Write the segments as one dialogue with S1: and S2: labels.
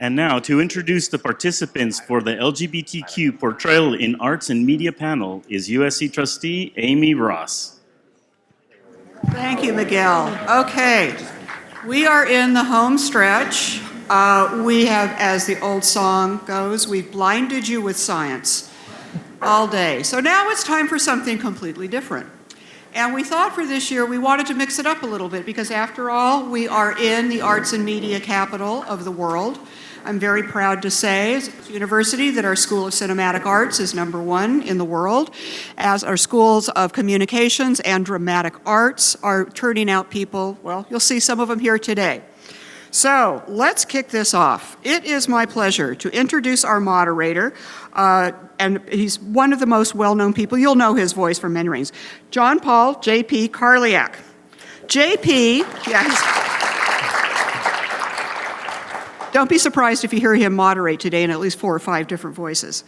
S1: And now, to introduce the participants for the LGBTQ Portrayal in Arts and Media panel is USC trustee Amy Ross.
S2: Thank you, Miguel. Okay, we are in the home stretch. We have, as the old song goes, we've blinded you with science all day. So now it's time for something completely different. And we thought for this year we wanted to mix it up a little bit because after all, we are in the arts and media capital of the world. I'm very proud to say as a university that our School of Cinematic Arts is #1 in the world, as our schools of communications and dramatic arts are turning out people, well, you'll see some of them here today. So let's kick this off. It is my pleasure to introduce our moderator, and he's one of the most well-known people. You'll know his voice from many rings. John Paul J.P. Karliak. J.P., don't be surprised if you hear him moderate today in at least 4 or 5 different voices.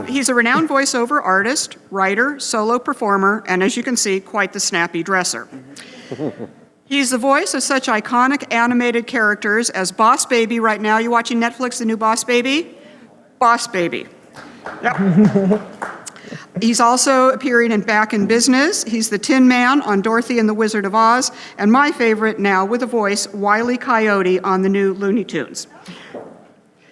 S2: He's a renowned voiceover artist, writer, solo performer, and as you can see, quite the snappy dresser. He's the voice of such iconic animated characters as Boss Baby. Right now, you watching Netflix, the new Boss Baby? Boss Baby. Yep. He's also appearing in Back in Business. He's the Tin Man on Dorothy and the Wizard of Oz, and my favorite now with a voice, Wile E. Coyote on the new Looney Tunes.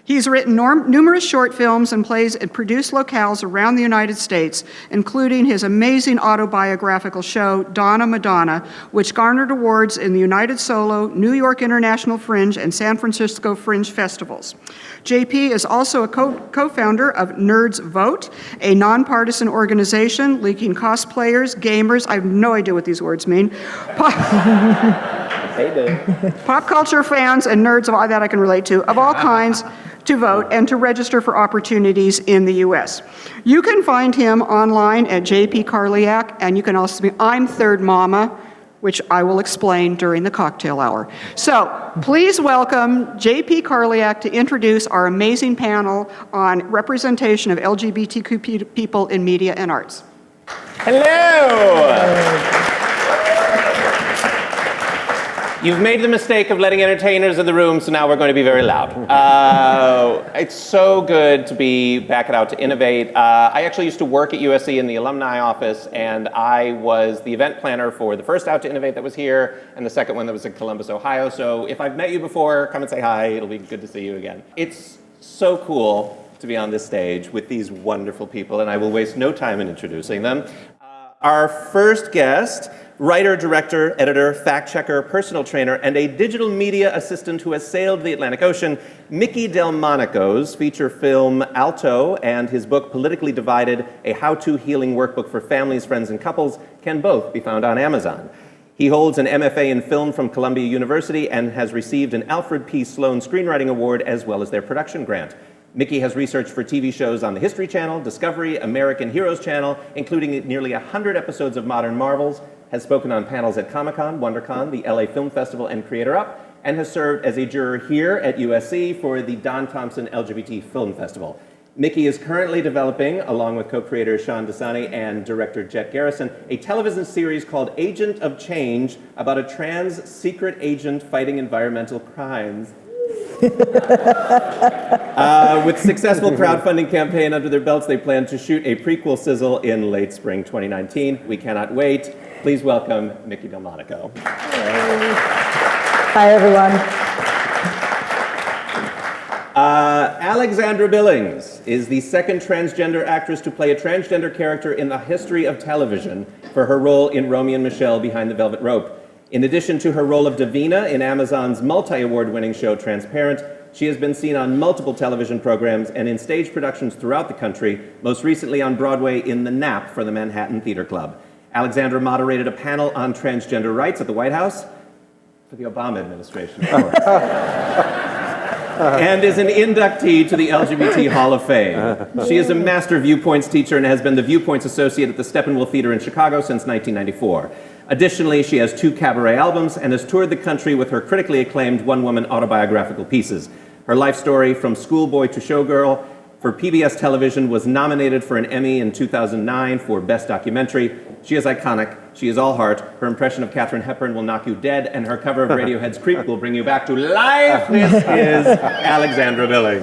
S2: He's written numerous short films and plays at produced locales around the United States, including his amazing autobiographical show, Donna Madonna, which garnered awards in the United Solo, New York International Fringe, and San Francisco Fringe festivals. JP is also a co-founder of Nerds Vote, a nonpartisan organization linking cosplayers, gamers, I have no idea what these words mean, pop culture fans and nerds of all that I can relate to, of all kinds, to vote and to register for opportunities in the U.S. You can find him online at JP Karliak, and you can also be I'm Third Mama, which I will explain during the cocktail hour. So please welcome JP Karliak to introduce our amazing panel on representation of LGBTQ people in media and arts.
S3: Hello! You've made the mistake of letting entertainers in the room, so now we're going to be very loud. It's so good to be back at Out to Innovate. I actually used to work at USC in the alumni office, and I was the event planner for the first Out to Innovate that was here, and the second one that was in Columbus, Ohio. So if I've met you before, come and say hi. It'll be good to see you again. It's so cool to be on this stage with these wonderful people, and I will waste no time in introducing them. Our first guest, writer, director, editor, fact-checker, personal trainer, and a digital media assistant who has sailed the Atlantic Ocean, Mickey Delmonico's feature film Alto and his book Politically Divided, a how-to healing workbook for families, friends, and couples can both be found on Amazon. He holds an MFA in film from Columbia University and has received an Alfred P. Sloan Screenwriting Award as well as their production grant. Mickey has researched for TV shows on the History Channel, Discovery, American Heroes Channel, including nearly 100 episodes of Modern Marvels, has spoken on panels at Comic-Con, WonderCon, the LA Film Festival, and Creator Up, and has served as a juror here at USC for the Don Thompson LGBT Film Festival. Mickey is currently developing, along with co-creator Sean Desani and director Jet Garrison, a television series called Agent of Change about a trans secret agent fighting environmental crimes. With successful crowdfunding campaign under their belts, they plan to shoot a prequel sizzle in late spring 2019. We cannot wait. Please welcome Mickey Delmonico.
S4: Hi, everyone.
S3: Alexandra Billings is the second transgender actress to play a transgender character in the history of television for her role in Romy and Michelle Behind the Velvet Rope. In addition to her role of Davina in Amazon's multi-award-winning show Transparent, she has been seen on multiple television programs and in stage productions throughout the country, most recently on Broadway in The Nap for the Manhattan Theater Club. Alexandra moderated a panel on transgender rights at the White House for the Obama administration, of course. And is an inductee to the LGBT Hall of Fame. She is a master viewpoints teacher and has been the Viewpoints Associate at the Steppenwolf Theater in Chicago since 1994. Additionally, she has 2 cabaret albums and has toured the country with her critically acclaimed one-woman autobiographical pieces. Her life story, From Schoolboy to Showgirl, for PBS television was nominated for an Emmy in 2009 for Best Documentary. She is iconic, She is all heart. Her impression of Katharine Hepburn will knock you dead, and her cover of Radiohead's Creep will bring you back to life. This is Alexandra Billings.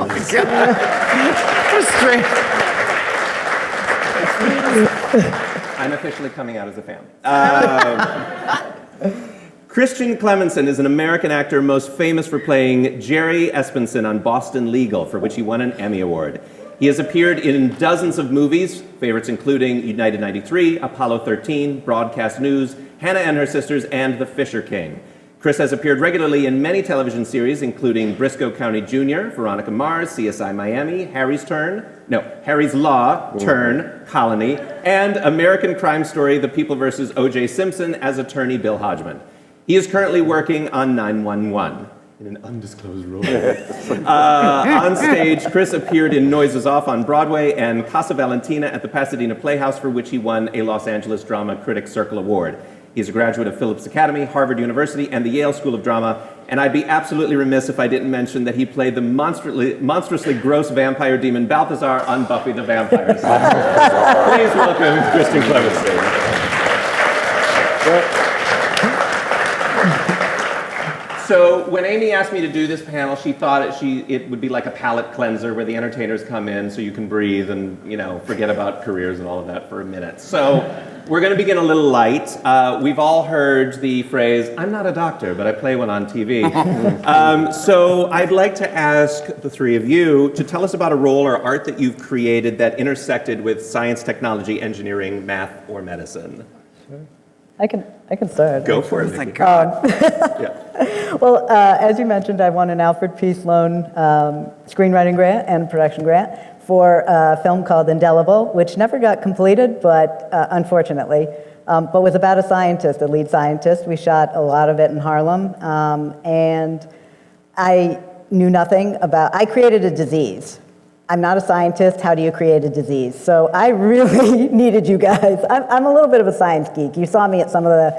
S3: I'm officially coming out as a fan. Christian Clemenson is an American actor most famous for playing Jerry Espenson on Boston Legal, for which he won an Emmy Award. He has appeared in dozens of movies, favorites including United 93, Apollo 13, Broadcast News, Hannah and Her Sisters, and The Fisher King. Chris has appeared regularly in many television series, including Briscoe County Jr., Veronica Mars, CSI Miami, Harry's Law, Turn, Colony, and American Crime Story, The People vs. O.J. Simpson as attorney Bill Hodgman. He is currently working on 911 in an undisclosed role. On stage, Chris appeared in Noises Off on Broadway and Casa Valentina at the Pasadena Playhouse, for which he won a Los Angeles Drama Critics Circle Award. He's a graduate of Phillips Academy, Harvard University, and the Yale School of Drama, and I'd be absolutely remiss if I didn't mention that he played the monstrously gross vampire demon Balthazar on Buffy the Vampire Slayer. Please welcome Christian Clemenson. So when Amy asked me to do this panel, she thought it would be like a palate cleanser where the entertainers come in so you can breathe and, forget about careers and all of that for a minute. So we're going to begin a little light. We've all heard the phrase, "I'm not a doctor, but I play one on TV." So I'd like to ask the three of you to tell us about a role or art that you've created that intersected with science, technology, engineering, math, or medicine.
S4: Sure. I can start.
S3: Go for it.
S2: Thank God.
S3: Yeah.
S4: Well, as you mentioned, I won an Alfred P. Sloan screenwriting grant and production grant for a film called Indelible, which never got completed, but unfortunately, but was about a scientist, a lead scientist. We shot a lot of it in Harlem, and I knew nothing about, I created a disease. I'm not a scientist. How do you create a disease? So I really needed you guys. I'm a little bit of a science geek. You saw me at some of the,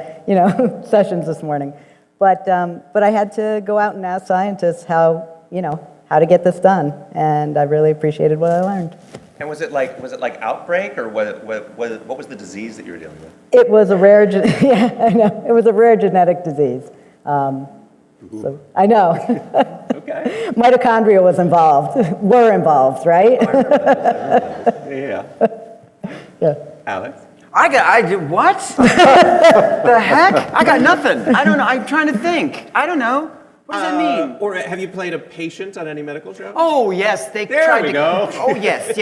S4: sessions this morning. But I had to go out and ask scientists how to get this done, and I really appreciated what I learned.
S3: And was it like outbreak, or what was the disease that you were dealing with?
S4: It was a rare, it was a rare genetic disease. So I know.
S3: Okay.
S4: Mitochondria were involved, right?
S3: Yeah.
S4: Yeah.
S3: Alex?
S5: What? The heck? I got nothing. I don't know. I'm trying to think. I don't know. What does that mean?
S3: Or have you played a patient on any medical show?
S5: Oh, yes. They
S3: There
S5: tried
S3: we
S5: to.
S3: go.
S5: Oh, yes.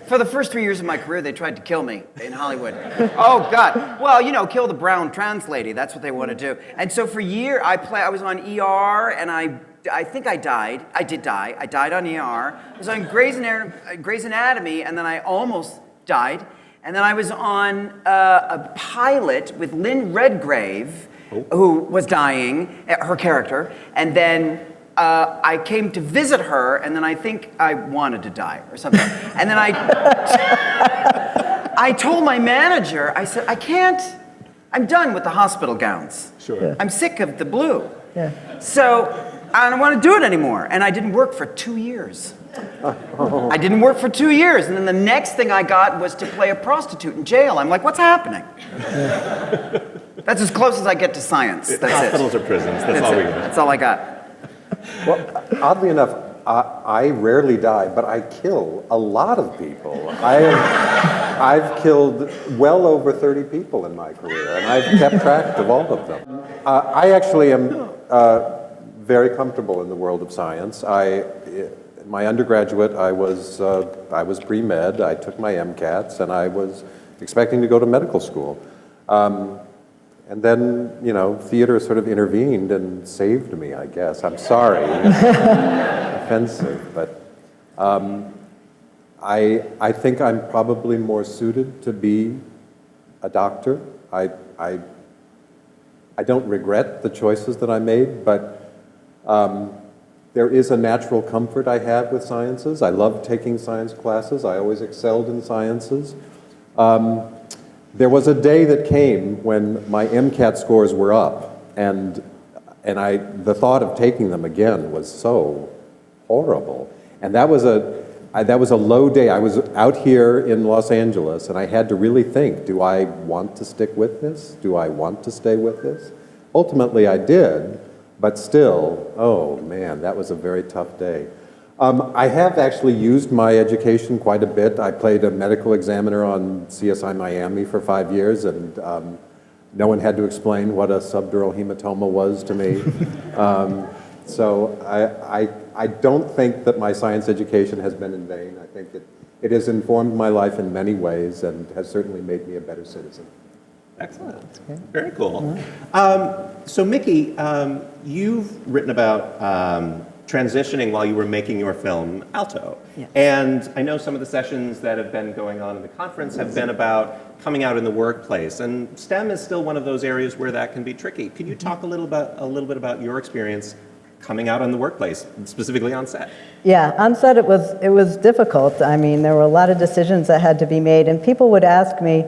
S5: For the first 3 years of my career, they tried to kill me in Hollywood. Oh, God. Well, kill the brown trans lady. That's what they want to do. And so for a year, I was on ER, and I think I died. I did die. I died on ER. I was on Grey's Anatomy, and then I almost died. And then I was on a pilot with Lynn Redgrave, who was dying, her character, and then I came to visit her, and then I think I wanted to die or something. And then I told my manager, I said, I'm done with the hospital gowns.
S3: Sure.
S4: Yeah.
S5: I'm sick of the blue.
S4: Yeah.
S5: So I don't want to do it anymore. And I didn't work for 2 years. I didn't work for 2 years, and then the next thing I got was to play a prostitute in jail. I'm like, what's happening? That's as close as I get to science. That's
S3: Hospitals
S5: it.
S3: or prisons, that's all we got.
S5: That's all I got.
S6: Well, oddly enough, I rarely die, but I kill a lot of people. I've killed well over 30 people in my career, and I've kept track of all of them. I actually am very comfortable in the world of science. My undergraduate, I was pre-med. I took my MCATs, and I was expecting to go to medical school. And then, theater sort of intervened and saved me, I guess. I'm sorry. Offensive, but I think I'm probably more suited to be a doctor. I don't regret the choices that I made, but there is a natural comfort I have with sciences. I love taking science classes. I always excelled in sciences. There was a day that came when my MCAT scores were up, and the thought of taking them again was so horrible. And that was that was a low day. I was out here in Los Angeles, and I had to really think, do I want to stick with this? Do I want to stay with this? Ultimately, I did, but still, oh man, that was a very tough day. I have actually used my education quite a bit. I played a medical examiner on CSI Miami for 5 years, and no one had to explain what a subdural hematoma was to me. So I don't think that my science education has been in vain. I think it has informed my life in many ways and has certainly made me a better citizen.
S3: Excellent. Very cool. So Mickey, you've written about transitioning while you were making your film Alto.
S4: Yeah.
S3: And I know some of the sessions that have been going on in the conference have been about coming out in the workplace. And STEM is still one of those areas where that can be tricky. Could you talk a little bit about your experience coming out in the workplace, specifically on set?
S4: Yeah, on set it was difficult. I mean, there were a lot of decisions that had to be made, and people would ask me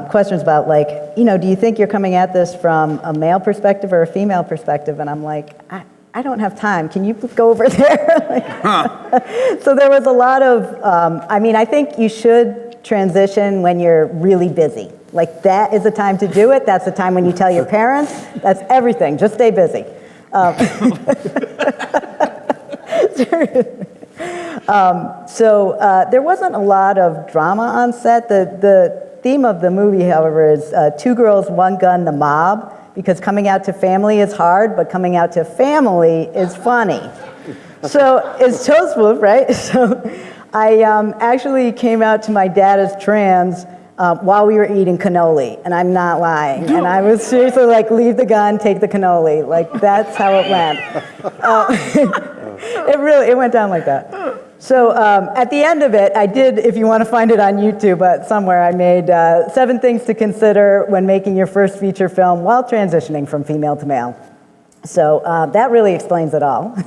S4: questions about, like, do you think you're coming at this from a male perspective or a female perspective? And I'm like, I don't have time. Can you go over there? So there was a lot of, I think you should transition when you're really busy. Like, that is the time to do it. That's the time when you tell your parents. That's everything. Just stay busy. So there wasn't a lot of drama on set. The theme of the movie, however, is 2 girls, 1 gun, the mob. Because coming out to family is hard, but coming out to family is funny. So it's Toast Move, right? So I actually came out to my dad as trans while we were eating cannoli, and I'm not lying. And I was seriously like, leave the gun, take the cannoli. Like, that's how it went. It went down like that. So at the end of it, I did, if you want to find it on YouTube somewhere, I made 7 things to consider when making your first feature film while transitioning from female to male. So that really explains it all.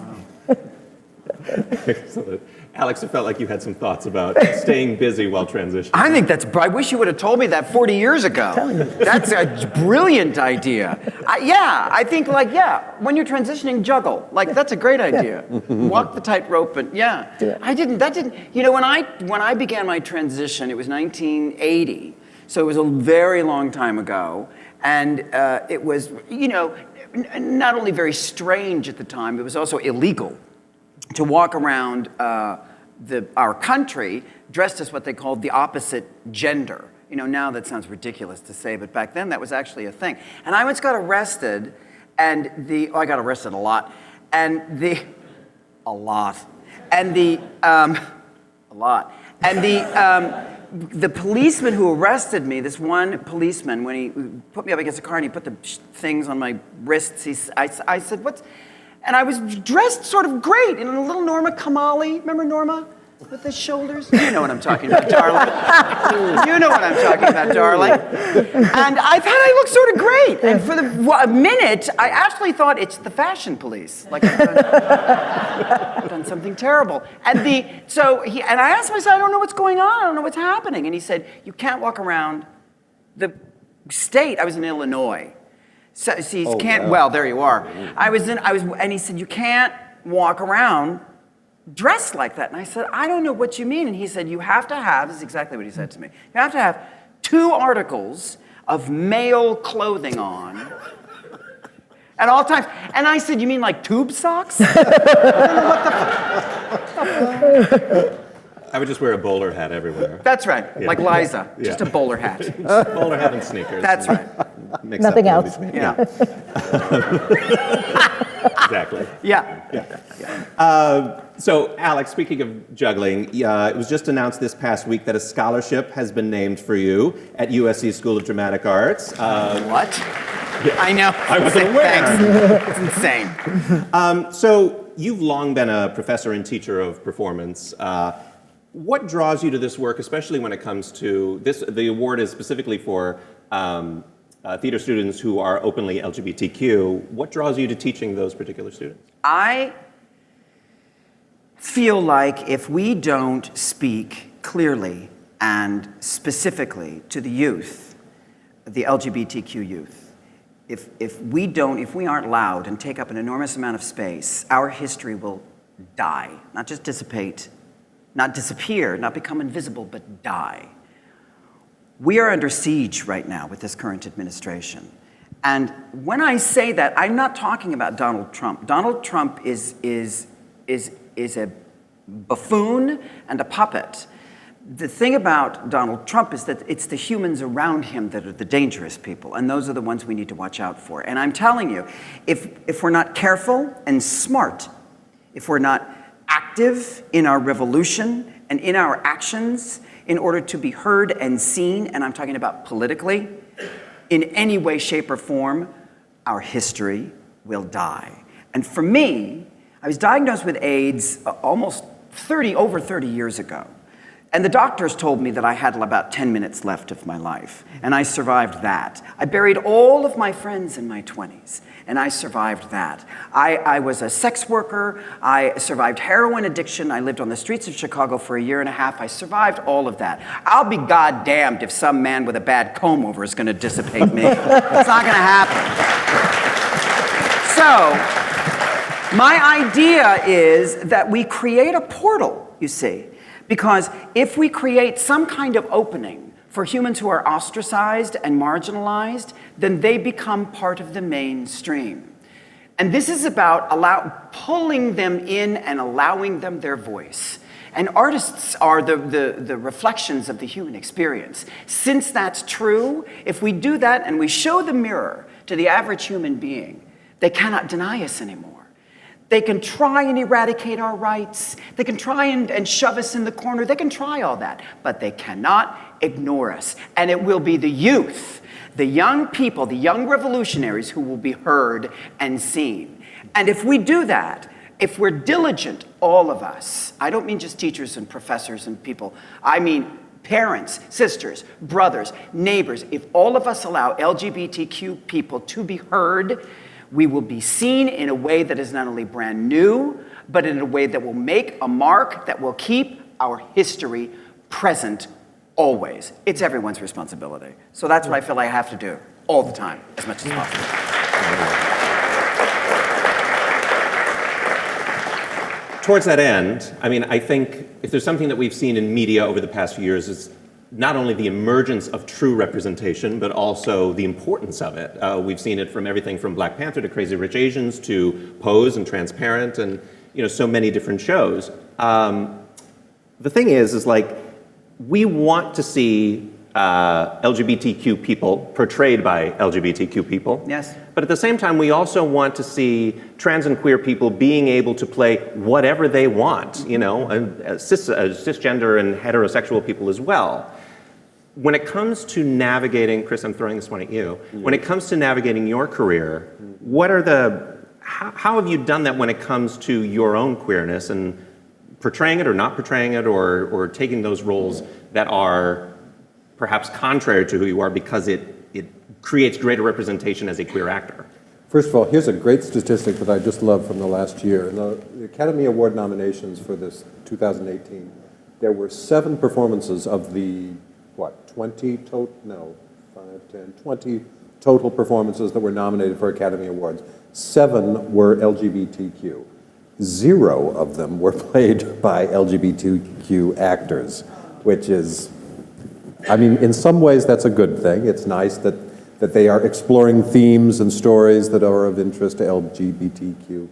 S3: Excellent. Alex, it felt like you had some thoughts about staying busy while transitioning.
S5: I think I wish you would have told me that 40 years ago. That's a brilliant idea. I think, when you're transitioning, juggle. Like, that's a great idea. Walk the tightrope, and I didn't, when I began my transition, it was 1980. So it was a very long time ago. And it was, not only very strange at the time, it was also illegal to walk around our country dressed as what they called the opposite gender. Now that sounds ridiculous to say, but back then that was actually a thing. And I once got arrested, and I got arrested a lot, the policeman who arrested me, this one policeman, when he put me up against a car and he put the things on my wrists, I said, "What's?" And I was dressed sort of great in a little Norma Kamali. Remember Norma? With the shoulders? You know what I'm talking about, darling. You know what I'm talking about, darling. And I thought I looked sort of great. And for a minute, I actually thought it's the fashion police. Like, I've done something terrible. And I asked him, I said, I don't know what's going on. I don't know what's happening. And he said, you can't walk around the state. I was in Illinois. So, see, you can't. Wow. Well, there you are. And he said, you can't walk around dressed like that. And I said, I don't know what you mean. And he said, you have to have, this is exactly what he said to me, you have to have 2 articles of male clothing on at all times. And I said, you mean like tube socks? I don't know what the
S3: I would just wear a bowler hat everywhere.
S5: That's right, like Liza, just a bowler hat.
S3: Bowler hat and sneakers.
S5: That's right.
S4: Nothing else.
S5: Yeah.
S3: Exactly.
S5: Yeah.
S3: So, Alex, speaking of juggling, it was just announced this past week that a scholarship has been named for you at USC School of Dramatic Arts.
S5: What? I know.
S3: I wasn't aware.
S5: Thanks. It's insane.
S3: So, you've long been a professor and teacher of performance. What draws you to this work, especially when it comes to this? The award is specifically for theater students who are openly LGBTQ. What draws you to teaching those particular students?
S5: I feel like if we don't speak clearly and specifically to the youth, the LGBTQ youth, if we aren't loud and take up an enormous amount of space, our history will die, not just dissipate, not disappear, not become invisible, but die. We are under siege right now with this current administration. And when I say that, I'm not talking about Donald Trump. Donald Trump is a buffoon and a puppet. The thing about Donald Trump is that it's the humans around him that are the dangerous people, and those are the ones we need to watch out for. And I'm telling you, if we're not careful and smart, if we're not active in our revolution and in our actions in order to be heard and seen, and I'm talking about politically, in any way, shape, or form, our history will die. And for me, I was diagnosed with AIDS almost over 30 years ago. And the doctors told me that I had about 10 minutes left of my life, and I survived that. I buried all of my friends in my 20s, and I survived that. I was a sex worker. I survived heroin addiction. I lived on the streets of Chicago for 1.5 years. I survived all of that. I'll be goddamned if some man with a bad comb-over is going to dissipate me. It's not going to happen. So, my idea is that we create a portal, you see. Because if we create some kind of opening for humans who are ostracized and marginalized, then they become part of the mainstream. And this is about pulling them in and allowing them their voice. And artists are the reflections of the human experience. Since that's true, if we do that and we show the mirror to the average human being, they cannot deny us anymore. They can try and eradicate our rights. They can try and shove us in the corner. They can try all that, but they cannot ignore us. And it will be the youth, the young people, the young revolutionaries who will be heard and seen. And if we do that, if we're diligent, all of us, I don't mean just teachers and professors and people, I mean parents, sisters, brothers, neighbors, if all of us allow LGBTQ people to be heard, we will be seen in a way that is not only brand new, but in a way that will make a mark that will keep our history present always. It's everyone's responsibility. So that's what I feel I have to do all the time, as much as possible.
S3: Towards that end, I mean, I think if there's something that we've seen in media over the past few years, is not only the emergence of true representation, but also the importance of it. We've seen it from everything from Black Panther to Crazy Rich Asians to Pose and Transparent and so many different shows. The thing is like, we want to see LGBTQ people portrayed by LGBTQ people.
S5: Yes.
S3: But at the same time, we also want to see trans and queer people being able to play whatever they want, and cisgender and heterosexual people as well. When it comes to navigating, Chris, I'm throwing this one at you. When it comes to navigating your career, how have you done that when it comes to your own queerness and portraying it or not portraying it or taking those roles that are perhaps contrary to who you are because it creates greater representation as a queer actor?
S6: First of all, here's a great statistic that I just love from the last year. In the Academy Award nominations for this 2018, there were 7 performances of the, 20 total performances that were nominated for Academy Awards. 7 were LGBTQ. 0 of them were played by LGBTQ actors, which is, I mean, in some ways that's a good thing. It's nice that they are exploring themes and stories that are of interest to LGBTQ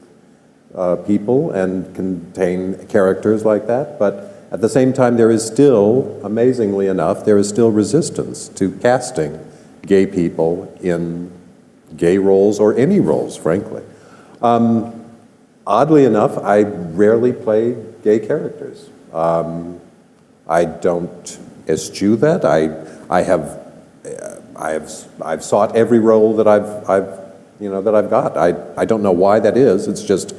S6: people and contain characters like that. But at the same time, there is still, amazingly enough, there is still resistance to casting gay people in gay roles or any roles, frankly. Oddly enough, I rarely play gay characters. I don't eschew that. I've sought every role that I've got. I don't know why that is. It's just,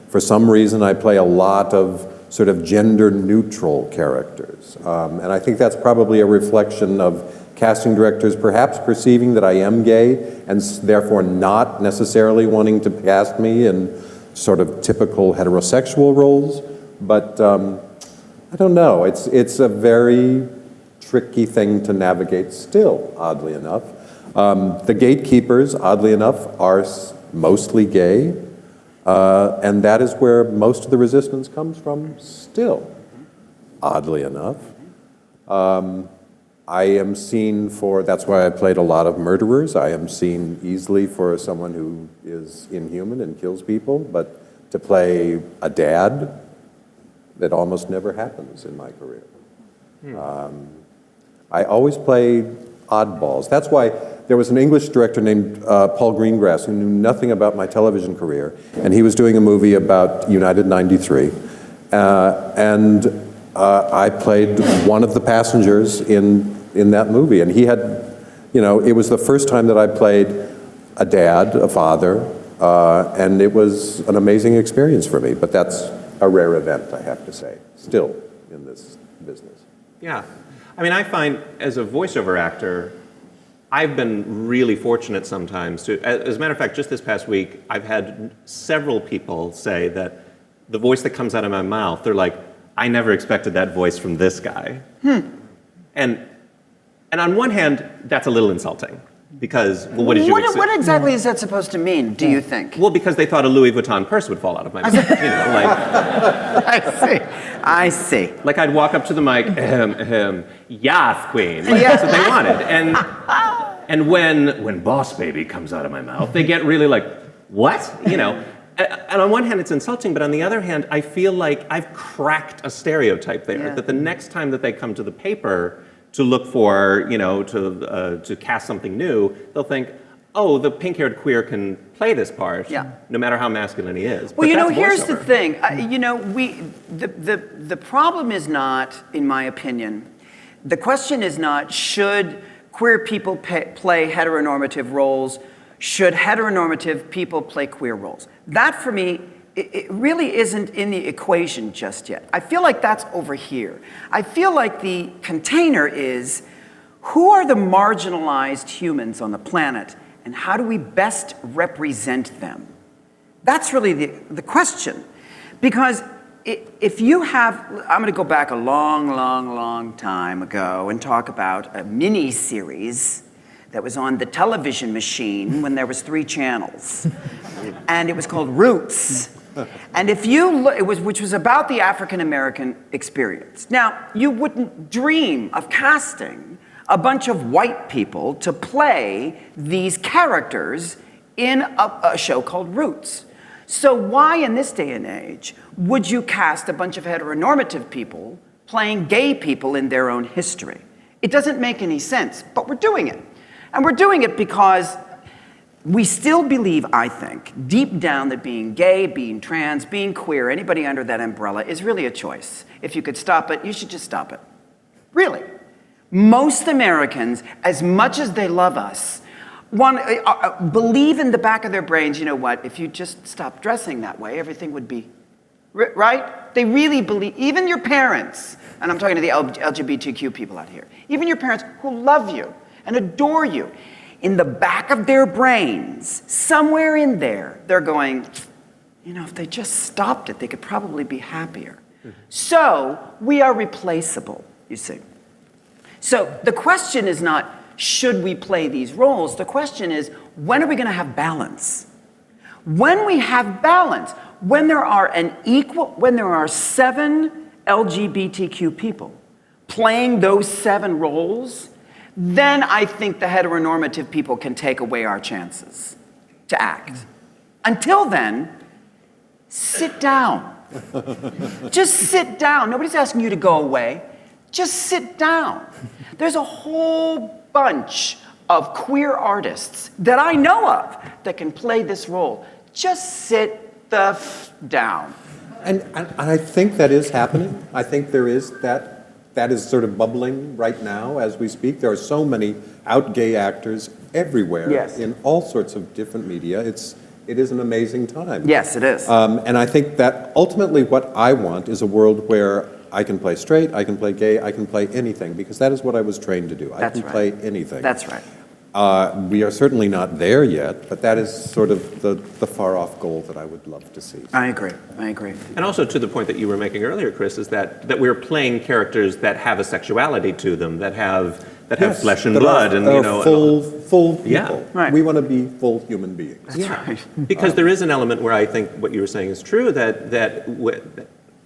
S6: for some reason, I play a lot of sort of gender-neutral characters. And I think that's probably a reflection of casting directors perhaps perceiving that I am gay and therefore not necessarily wanting to cast me in sort of typical heterosexual roles. But I don't know. It's a very tricky thing to navigate still, oddly enough. The gatekeepers, oddly enough, are mostly gay. And that is where most of the resistance comes from still. oddly enough. I am seen for, that's why I played a lot of murderers. I am seen easily for someone who is inhuman and kills people, but to play a dad, that almost never happens in my career. I always played oddballs. That's why there was an English director named Paul Greengrass who knew nothing about my television career, and he was doing a movie about United 93, and I played one of the passengers in that movie, and he had, it was the first time that I played a dad, a father, and it was an amazing experience for me, but that's a rare event, I have to say, still in this business.
S3: Yeah. I mean, I find as a voiceover actor, I've been really fortunate sometimes to, as a matter of fact, just this past week, I've had several people say that the voice that comes out of my mouth, they're like, I never expected that voice from this guy. And on one hand, that's a little insulting because, well, what did you expect?
S5: What exactly is that supposed to mean, do you think?
S3: Well, because they thought a Louis Vuitton purse would fall out of my mouth.
S5: I see.
S3: Like I'd walk up to the mic, yes, queen. Like, that's what they wanted. And when Boss Baby comes out of my mouth, they get really like, what? And on one hand, it's insulting, but on the other hand, I feel like I've cracked a stereotype there.
S5: Yeah.
S3: That the next time that they come to the paper to look for, to cast something new, they'll think, oh, the pink-haired queer can play this part, no matter how masculine he is.
S5: Well,
S3: But that's
S5: here's the
S3: voiceover.
S5: thing. The problem is not, in my opinion, the question is not should queer people play heteronormative roles, should heteronormative people play queer roles. That, for me, it really isn't in the equation just yet. I feel like that's over here. I feel like the container is, who are the marginalized humans on the planet, and how do we best represent them? That's really the question. Because if you have, I'm going to go back a long, long, long time ago and talk about a mini-series that was on the television machine when there was 3 channels. And it was called Roots. And if you look, which was about the African-American experience. Now, you wouldn't dream of casting a bunch of white people to play these characters in a show called Roots. So why in this day and age would you cast a bunch of heteronormative people playing gay people in their own history? It doesn't make any sense, but we're doing it. And we're doing it because we still believe, I think, deep down that being gay, being trans, being queer, anybody under that umbrella is really a choice. If you could stop it, you should just stop it. Really. Most Americans, as much as they love us, believe in the back of their brains, you know what, if you just stop dressing that way, everything would be, right? They really believe, even your parents, and I'm talking to the LGBTQ people out here, even your parents who love you and adore you, in the back of their brains, somewhere in there, they're going, if they just stopped it, they could probably be happier. So we are replaceable, you see. So the question is not, should we play these roles? The question is, when are we going to have balance? When we have balance, when there are 7 LGBTQ people playing those 7 roles, then I think the heteronormative people can take away our chances to act. Until then, sit down. Just sit down. Nobody's asking you to go away. Just sit down. There's a whole bunch of queer artists that I know of that can play this role. Just sit the down.
S6: And I think that is happening. I think there is that is sort of bubbling right now as we speak. There are so many out gay actors everywhere in all sorts of different media. It is an amazing time.
S5: Yes, it is.
S6: And I think that ultimately what I want is a world where I can play straight, I can play gay, I can play anything, because that is what I was trained to do. I can play anything.
S5: That's right.
S6: We are certainly not there yet, but that is sort of the far-off goal that I would love to see.
S5: I agree.
S3: And also to the point that you were making earlier, Chris, is that we're playing characters that have a sexuality to them, that have flesh and blood, and
S6: full people.
S3: Yeah.
S5: Right.
S6: We want to be full human beings.
S5: That's right.
S3: Because there is an element where I think what you were saying is true, that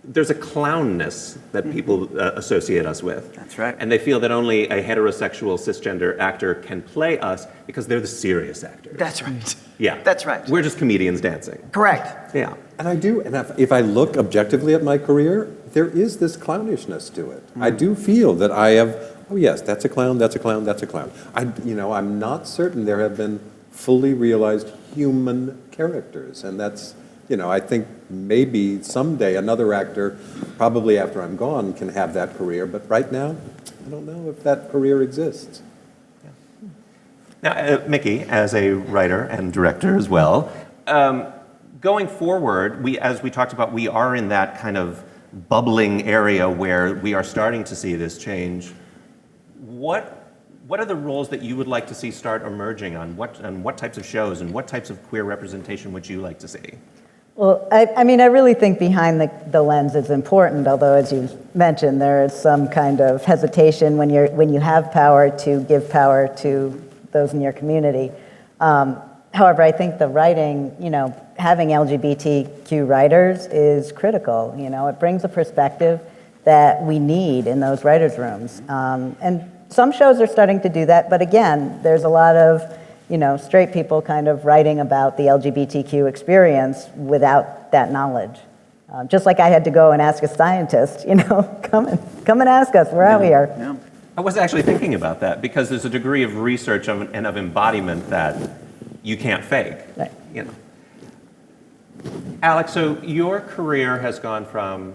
S3: there's a clownness that people associate us with.
S5: That's right.
S3: And they feel that only a heterosexual cisgender actor can play us because they're the serious actors.
S5: That's right.
S3: Yeah.
S5: That's right.
S3: We're just comedians dancing.
S5: Correct.
S3: Yeah.
S6: And I do, and if I look objectively at my career, there is this clownishness to it. I do feel that I have, oh yes, that's a clown, that's a clown, that's a clown. I'm not certain there have been fully realized human characters, and that's, I think maybe someday another actor, probably after I'm gone, can have that career, but right now, I don't know if that career exists.
S3: Now, Mickey, as a writer and director as well, going forward, as we talked about, we are in that kind of bubbling area where we are starting to see this change. What are the roles that you would like to see start emerging on what types of shows and what types of queer representation would you like to see?
S4: Well, I mean, I really think behind the lens is important, although as you mentioned, there is some kind of hesitation when you have power to give power to those in your community. However, I think the writing, having LGBTQ writers is critical. It brings a perspective that we need in those writers' rooms. And some shows are starting to do that, but again, there's a lot of, straight people kind of writing about the LGBTQ experience without that knowledge. Just like I had to go and ask a scientist, come and ask us, we're out here.
S5: Yeah.
S3: I was actually thinking about that because there's a degree of research and of embodiment that you can't fake.
S4: Right.
S3: Alex, so your career has gone from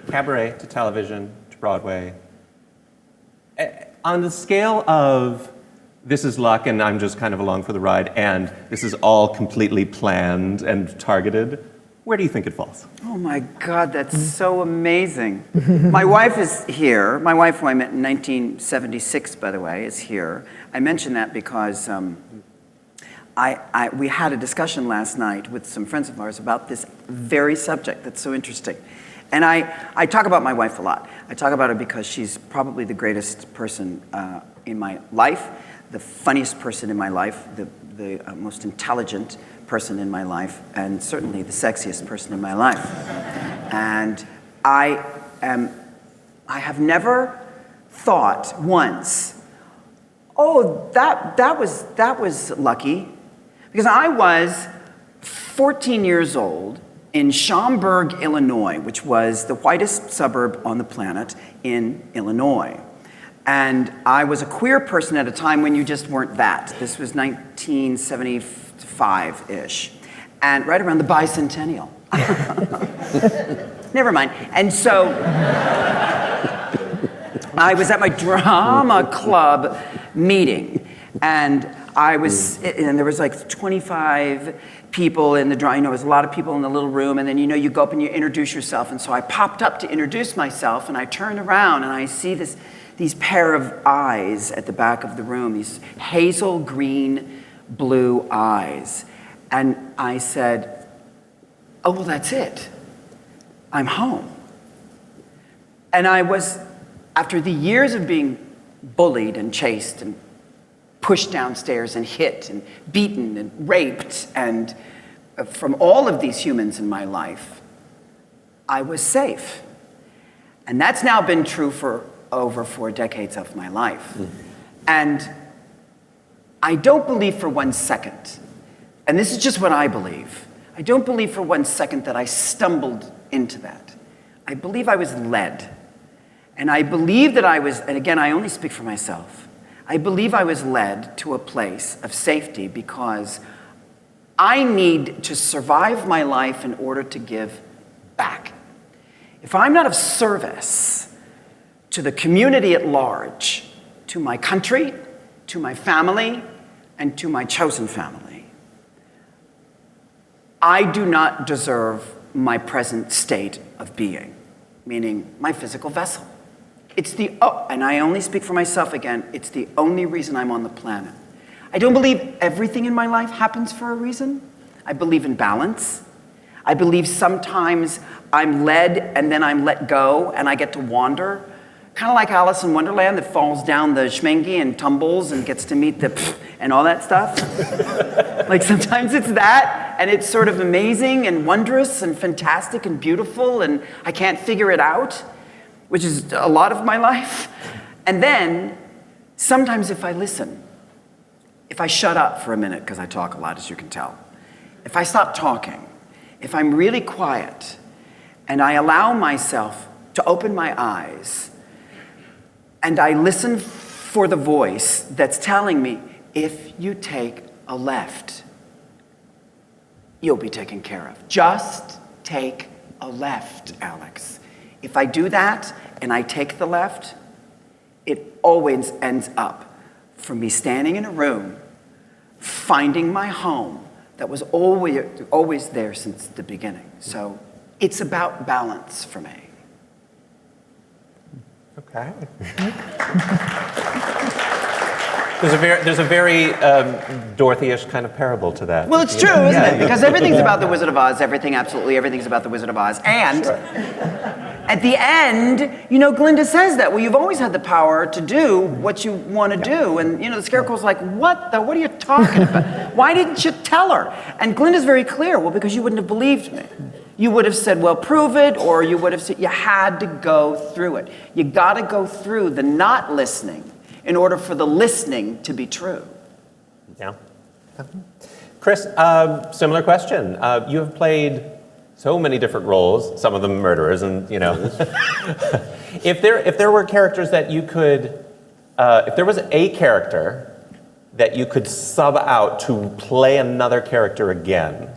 S3: cabaret to television to Broadway. On the scale of this is luck and I'm just kind of along for the ride and this is all completely planned and targeted, where do you think it falls?
S5: Oh my God, that's so amazing. My wife is here. My wife, who I met in 1976, by the way, is here. I mention that because we had a discussion last night with some friends of ours about this very subject that's so interesting. And I talk about my wife a lot. I talk about her because she's probably the greatest person in my life, the funniest person in my life, the most intelligent person in my life, and certainly the sexiest person in my life. And I have never thought once, oh, that was lucky, because I was 14 years old in Schaumburg, Illinois, which was the whitest suburb on the planet in Illinois. And I was a queer person at a time when you just weren't that. This was 1975-ish, and right around the bicentennial. Never mind. And so I was at my drama club meeting, and there was like 25 people in the drama, there was a lot of people in the little room, and then you go up and you introduce yourself. And so I popped up to introduce myself, and I turned around and I see these pair of eyes at the back of the room, these hazel green blue eyes. And I said, oh, well, that's it. I'm home. And I was, after the years of being bullied and chased and pushed downstairs and hit and beaten and raped and from all of these humans in my life, I was safe. And that's now been true for over 4 decades of my life. And I don't believe for 1 second, and this is just what I believe, I don't believe for 1 second that I stumbled into that. I believe I was led. And I believe that I was, and again, I only speak for myself, I believe I was led to a place of safety because I need to survive my life in order to give back. If I'm not of service to the community at large, to my country, to my family, and to my chosen family, I do not deserve my present state of being, meaning my physical vessel. And I only speak for myself again, it's the only reason I'm on the planet. I don't believe everything in my life happens for a reason. I believe in balance. I believe sometimes I'm led and then I'm let go and I get to wander. Kind of like Alice in Wonderland that falls down the schmengi and tumbles and gets to meet the and all that stuff. Like sometimes it's that, And it's sort of amazing and wondrous and fantastic and beautiful, and I can't figure it out, which is a lot of my life. And then, sometimes if I listen, if I shut up for a minute, because I talk a lot, as you can tell, if I stop talking, if I'm really quiet, and I allow myself to open my eyes, and I listen for the voice that's telling me, if you take a left, you'll be taken care of. Just take a left, Alex. If I do that and I take the left, it always ends up from me standing in a room, finding my home that was always there since the beginning. So it's about balance for me.
S3: Okay. There's a very Dorothy-ish kind of parable to that.
S5: Well, it's true, isn't it? Because everything's about the Wizard of Oz. Everything's about the Wizard of Oz. And at the end, Glinda says that, well, you've always had the power to do what you want to do. And, the Scarecrow's like, what are you talking about? Why didn't you tell her? And Glinda's very clear, well, because you wouldn't have believed me. You would have said, well, prove it, or you would have said, you had to go through it. You got to go through the not listening in order for the listening to be true.
S3: Yeah. Chris, similar question. You have played so many different roles, some of them murderers, and if there were characters that you could, if there was a character that you could sub out to play another character again,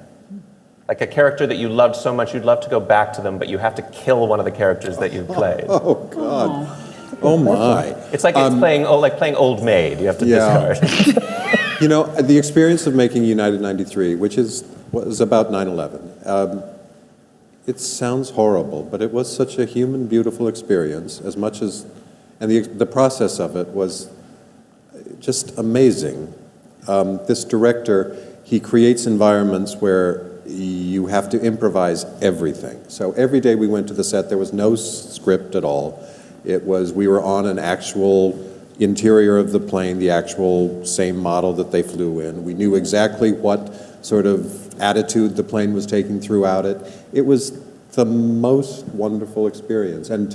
S3: like a character that you loved so much you'd love to go back to them, but you have to kill one of the characters that you've played.
S6: Oh, God. Oh, my.
S3: It's like playing Old Maid. You have to discard.
S6: The experience of making United 93, which was about 9/11, it sounds horrible, but it was such a human, beautiful experience, and the process of it was just amazing. This director, he creates environments where you have to improvise everything. So every day we went to the set, there was no script at all. We were on an actual interior of the plane, the actual same model that they flew in. We knew exactly what sort of attitude the plane was taking throughout it. It was the most wonderful experience. And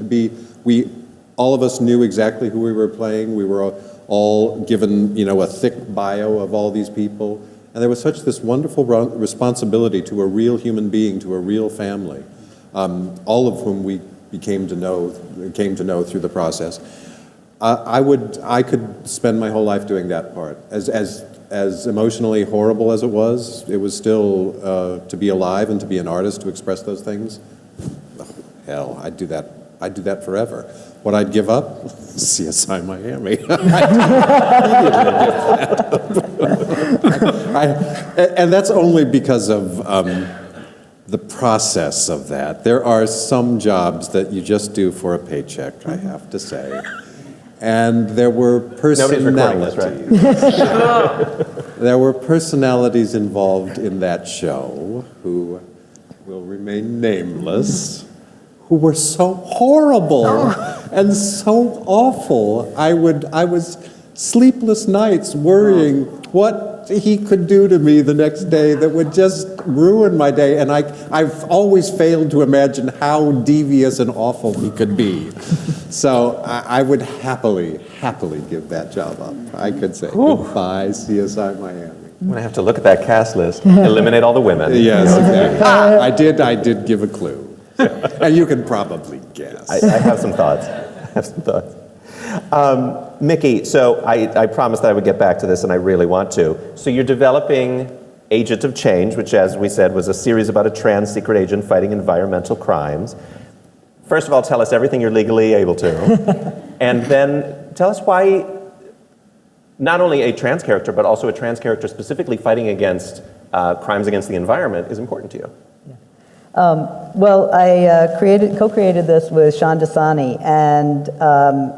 S6: all of us knew exactly who we were playing. We were all given, a thick bio of all these people. And there was this wonderful responsibility to a real human being, to a real family, all of whom we came to know through the process. I could spend my whole life doing that part. As emotionally horrible as it was still to be alive and to be an artist, to express those things. Oh, hell, I'd do that forever. What I'd give up? CSI Miami. And that's only because of the process of that. There are some jobs that you just do for a paycheck, I have to say. And there were personalities. There were personalities involved in that show who will remain nameless, who were so horrible and so awful. I was sleepless nights worrying what he could do to me the next day that would just ruin my day. And I've always failed to imagine how devious and awful he could be. So I would happily give that job up. I could say, goodbye, CSI Miami.
S3: I'm going to have to look at that cast list, eliminate all the women.
S6: Yes, exactly. I did give a clue. And you can probably guess.
S3: I have some thoughts. Mickey, so I promised that I would get back to this, and I really want to. So you're developing Agent of Change, which, as we said, was a series about a trans secret agent fighting environmental crimes. First of all, tell us everything you're legally able to. And then tell us why not only a trans character, but also a trans character specifically fighting against crimes against the environment is important to you.
S4: Well, I co-created this with Sean Dasani, and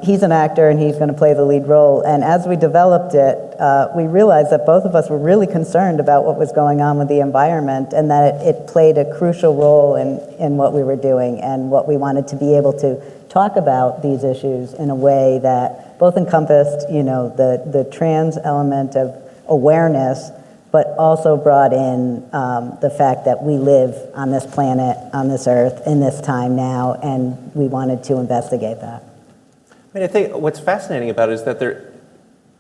S4: he's an actor, and he's going to play the lead role. And as we developed it, we realized that both of us were really concerned about what was going on with the environment, and that it played a crucial role in what we were doing, and what we wanted to be able to talk about these issues in a way that both encompassed, the trans element of awareness, but also brought in the fact that we live on this planet, on this earth, in this time now, and we wanted to investigate that.
S3: I mean, I think what's fascinating about it is that there's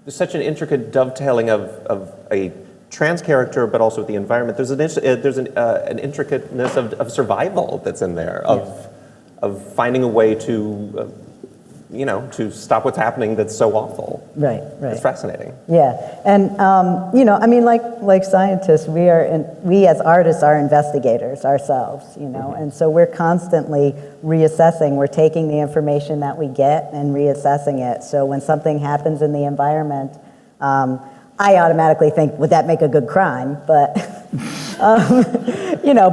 S3: such an intricate dovetailing of a trans character, but also with the environment. There's an intricateness of survival that's in there, of finding a way to, to stop what's happening that's so awful.
S4: Right.
S3: It's fascinating.
S4: Yeah, and I mean, like scientists, we as artists are investigators ourselves, and so we're constantly reassessing. We're taking the information that we get and reassessing it. So when something happens in the environment, I automatically think, would that make a good crime? But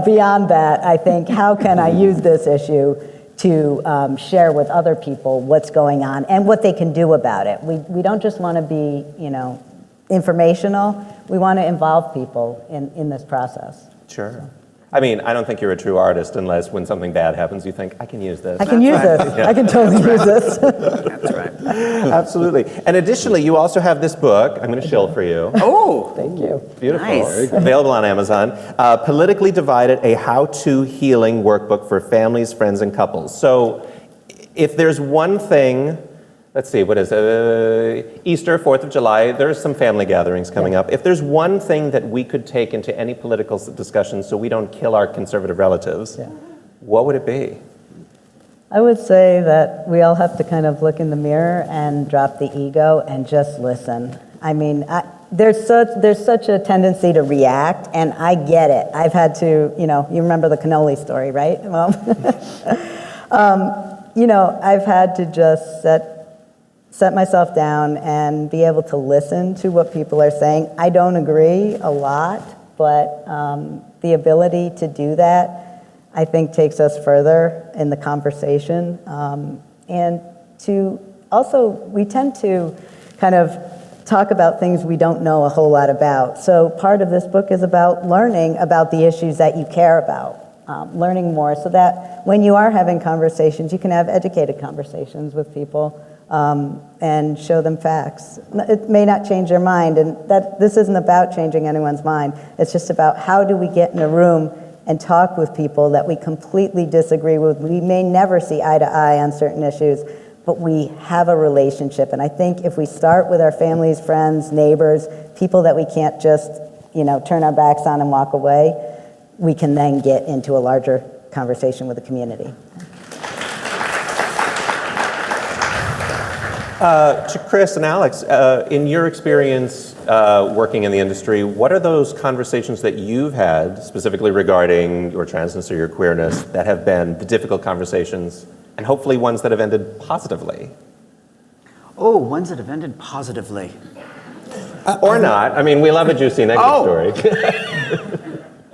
S4: beyond that, I think, how can I use this issue to share with other people what's going on and what they can do about it? We don't just want to be, informational. We want to involve people in this process.
S3: Sure. I mean, I don't think you're a true artist unless when something bad happens, you think, I can use this.
S4: I can use this.
S3: Yeah.
S4: I can totally use this.
S5: That's right.
S3: Absolutely. And additionally, you also have this book. I'm going to shill for you.
S5: Oh,
S4: Thank you.
S3: Beautiful.
S5: Nice.
S3: Available on Amazon. Politically Divided, a how-to healing workbook for families, friends, and couples. So if there's one thing, let's see, what is it? Easter, 4th of July, there's some family gatherings coming up. If there's one thing that we could take into any political discussion so we don't kill our conservative relatives, what would it be?
S4: I would say that we all have to kind of look in the mirror and drop the ego and just listen. I mean, there's such a tendency to react, and I get it. I've had to, you remember the cannoli story, right? Well, I've had to just set myself down and be able to listen to what people are saying. I don't agree a lot, but the ability to do that, I think, takes us further in the conversation. And to also, we tend to kind of talk about things we don't know a whole lot about. So part of this book is about learning about the issues that you care about, learning more so that when you are having conversations, you can have educated conversations with people and show them facts. It may not change their mind, and that this isn't about changing anyone's mind. It's just about how do we get in a room and talk with people that we completely disagree with. We may never see eye to eye on certain issues, but we have a relationship. And I think if we start with our families, friends, neighbors, people that we can't just, turn our backs on and walk away, we can then get into a larger conversation with the community.
S3: To Chris and Alex, in your experience working in the industry, what are those conversations that you've had specifically regarding your transness or your queerness that have been the difficult conversations, and hopefully ones that have ended positively?
S5: Oh, ones that have ended positively.
S3: Or not. I mean, we love a juicy negative story.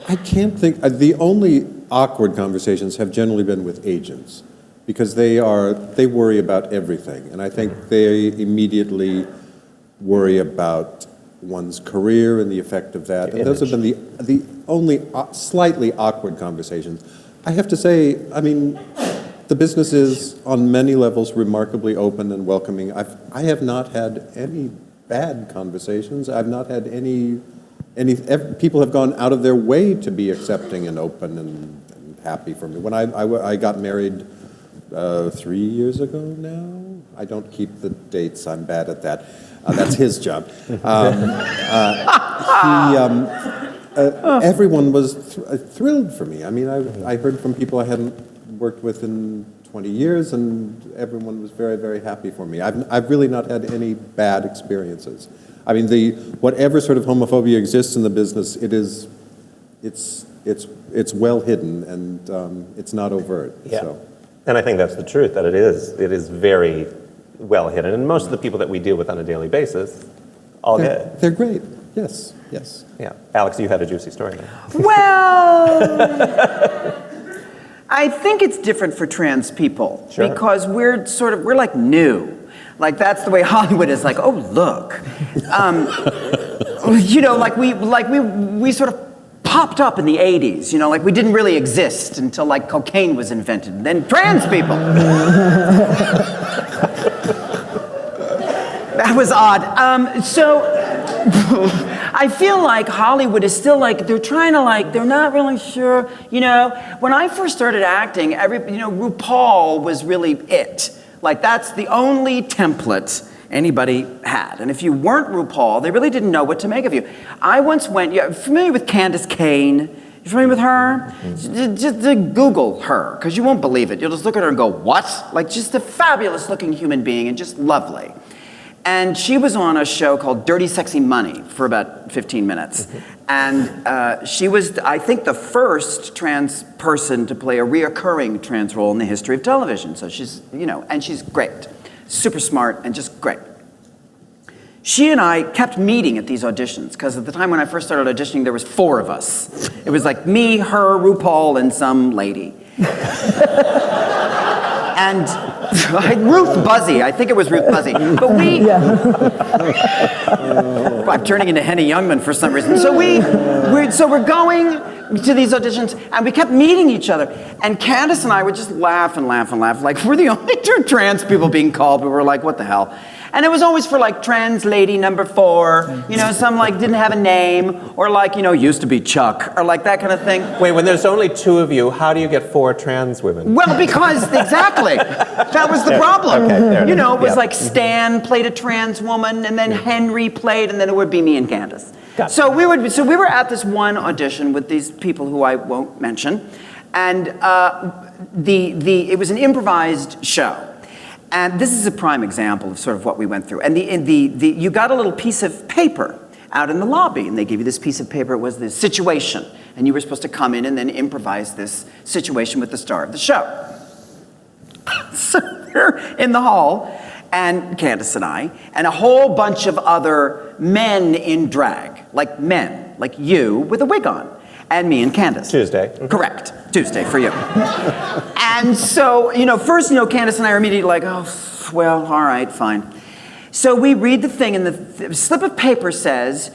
S6: I can't think. The only awkward conversations have generally been with agents, because they worry about everything, and I think they immediately worry about one's career and the effect of that. And those have been the only slightly awkward conversations. I have to say, I mean, the business is on many levels remarkably open and welcoming. I have not had any bad conversations. I've not had any people have gone out of their way to be accepting and open and happy for me. When I got married 3 years ago now. I don't keep the dates. I'm bad at that. That's his job. Everyone was thrilled for me. I mean, I heard from people I hadn't worked with in 20 years, and everyone was very, very happy for me. I've really not had any bad experiences. I mean, whatever sort of homophobia exists in the business, it's well hidden, and it's not overt.
S3: Yeah.
S6: So.
S3: And I think that's the truth, that it is very well hidden. And most of the people that we deal with on a daily basis, all good.
S6: They're great. Yes, yes.
S3: Yeah. Alex, you had a juicy story there.
S5: Well, I think it's different for trans people.
S3: Sure.
S5: Because we're like new. Like that's the way Hollywood is, like, oh look. We sort of popped up in the 80s, like we didn't really exist until like cocaine was invented, and then trans people. That was odd. So I feel like Hollywood is still like, they're trying to like, they're not really sure, you know. When I first started acting, RuPaul was really it. Like, that's the only template anybody had. And if you weren't RuPaul, they really didn't know what to make of you. I once went, you're familiar with Candace Cain? You familiar with her? Just Google her, because you won't believe it. You'll just look at her and go, what? Like, just a fabulous looking human being and just lovely. And she was on a show called Dirty Sexy Money for about 15 minutes. And she was, I think, the first trans person to play a reoccurring trans role in the history of television. So she's, and she's great. Super smart and just great. She and I kept meeting at these auditions, because at the time when I first started auditioning, there was 4 of us. It was like me, her, RuPaul, and some lady. And Ruth Buzzy, I think it was Ruth Buzzy. But I'm turning into Henny Youngman for some reason. So we're going to these auditions, and we kept meeting each other. And Candace and I would just laugh and laugh and laugh. Like, we're the only 2 trans people being called, but we're like, what the hell? And it was always for like trans lady number 4, some like didn't have a name, or like, used to be Chuck, or like that kind of thing.
S3: Wait, when there's only 2 of you, how do you get 4 trans women?
S5: Well, because, exactly, that was the problem.
S3: Okay,
S5: it was like Stan played a trans woman, and then Henry played, and then it would be me and Candace. So we were at this one audition with these people who I won't mention, and it was an improvised show. And this is a prime example of sort of what we went through. And you got a little piece of paper out in the lobby, and they gave you this piece of paper. It was the situation, and you were supposed to come in and then improvise this situation with the star of the show. So they're in the hall, and Candace and I, and a whole bunch of other men in drag, like men, like you, with a wig on. And me and Candace.
S3: Tuesday.
S5: Correct. Tuesday for you. And so, first, Candace and I are immediately like, oh, well, all right, fine. So we read the thing, and the slip of paper says,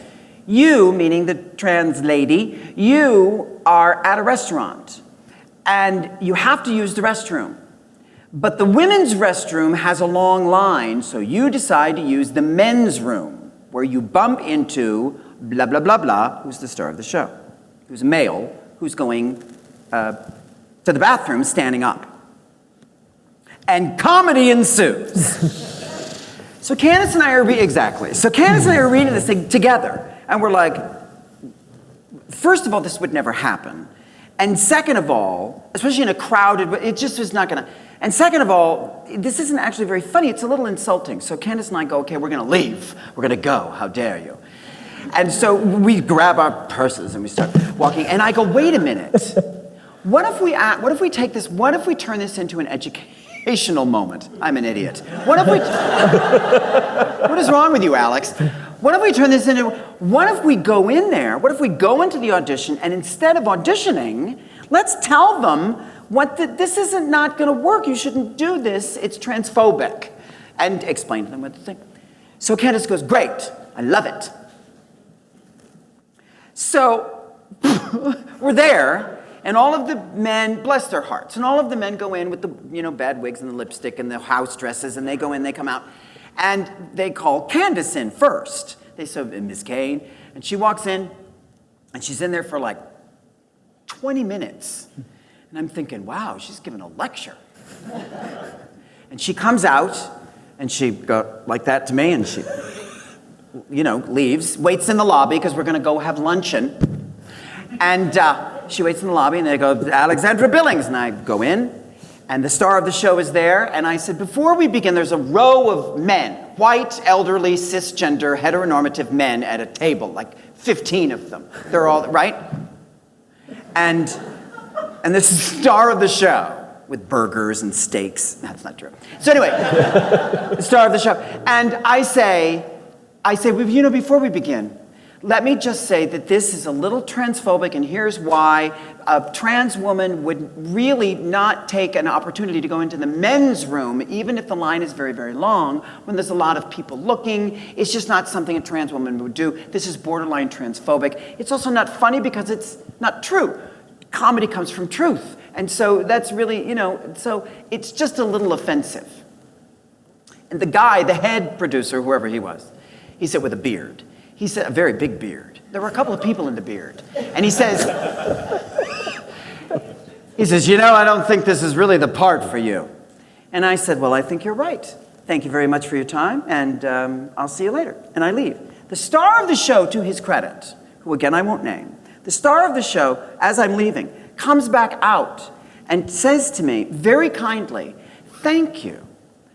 S5: you, meaning the trans lady, you are at a restaurant, and you have to use the restroom. But the women's restroom has a long line, so you decide to use the men's room, where you bump into blah, blah, blah, blah, who's the star of the show. Who's a male, who's going to the bathroom standing up. And comedy ensues. So Candace and I are reading this thing together. And we're like, first of all, this would never happen. And second of all, especially in a crowded, it just is not gonna. And second of all, this isn't actually very funny, it's a little insulting. So Candace and I go, okay, we're gonna leave. We're gonna go, how dare you. And so we grab our purses and we start walking. And I go, wait a minute. What if we turn this into an educational moment? I'm an idiot. What is wrong with you, Alex? What if we turn this into, what if we go in there, what if we go into the audition, and instead of auditioning, let's tell them this isn't not gonna work. You shouldn't do this. It's transphobic. And explain to them what to think. So Candace goes, great, I love it. So we're there, and all of the men, bless their hearts, and all of the men go in with the bad wigs and the lipstick and the house dresses, and they go in, they come out, and they call Candace in first. They say, Miss Cain, and she walks in, and she's in there for like 20 minutes. And I'm thinking, wow, she's giving a lecture. And she comes out, and she goes like that to me, and she leaves, waits in the lobby because we're going to go have luncheon. And she waits in the lobby, and they go, Alexandra Billings. And I go in, and the star of the show is there. And I said, before we begin, there's a row of men, white, elderly, cisgender, heteronormative men at a table, like 15 of them. They're all, right? And this is the star of the show. With burgers and steaks. That's not true. So anyway, the star of the show. And I say, well, before we begin, let me just say that this is a little transphobic, and here's why. A trans woman would really not take an opportunity to go into the men's room, even if the line is very, very long, when there's a lot of people looking. It's just not something a trans woman would do. This is borderline transphobic. It's also not funny because it's not true. Comedy comes from truth. And so that's really, so it's just a little offensive. And the guy, the head producer, whoever he was, he said with a beard, He said, a very big beard. There were a couple of people in the beard. And he says, you know, I don't think this is really the part for you. And I said, well, I think you're right. Thank you very much for your time, and I'll see you later. And I leave. The star of the show, to his credit, who again I won't name, the star of the show, as I'm leaving, comes back out and says to me very kindly, thank you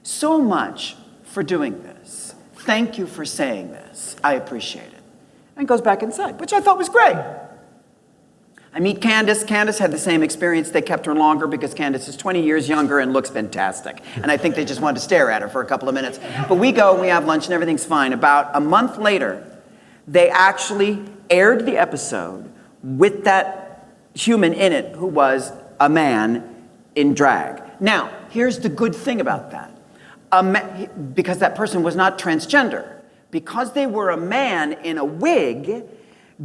S5: so much for doing this. Thank you for saying this. I appreciate it. And goes back inside, which I thought was great. I meet Candace. Candace had the same experience. They kept her longer because Candace is 20 years younger and looks fantastic. And I think they just wanted to stare at her for a couple of minutes. But we go, we have lunch, and everything's fine. About a month later, they actually aired the episode with that human in it who was a man in drag. Now, here's the good thing about that. Because that person was not transgender. Because they were a man in a wig,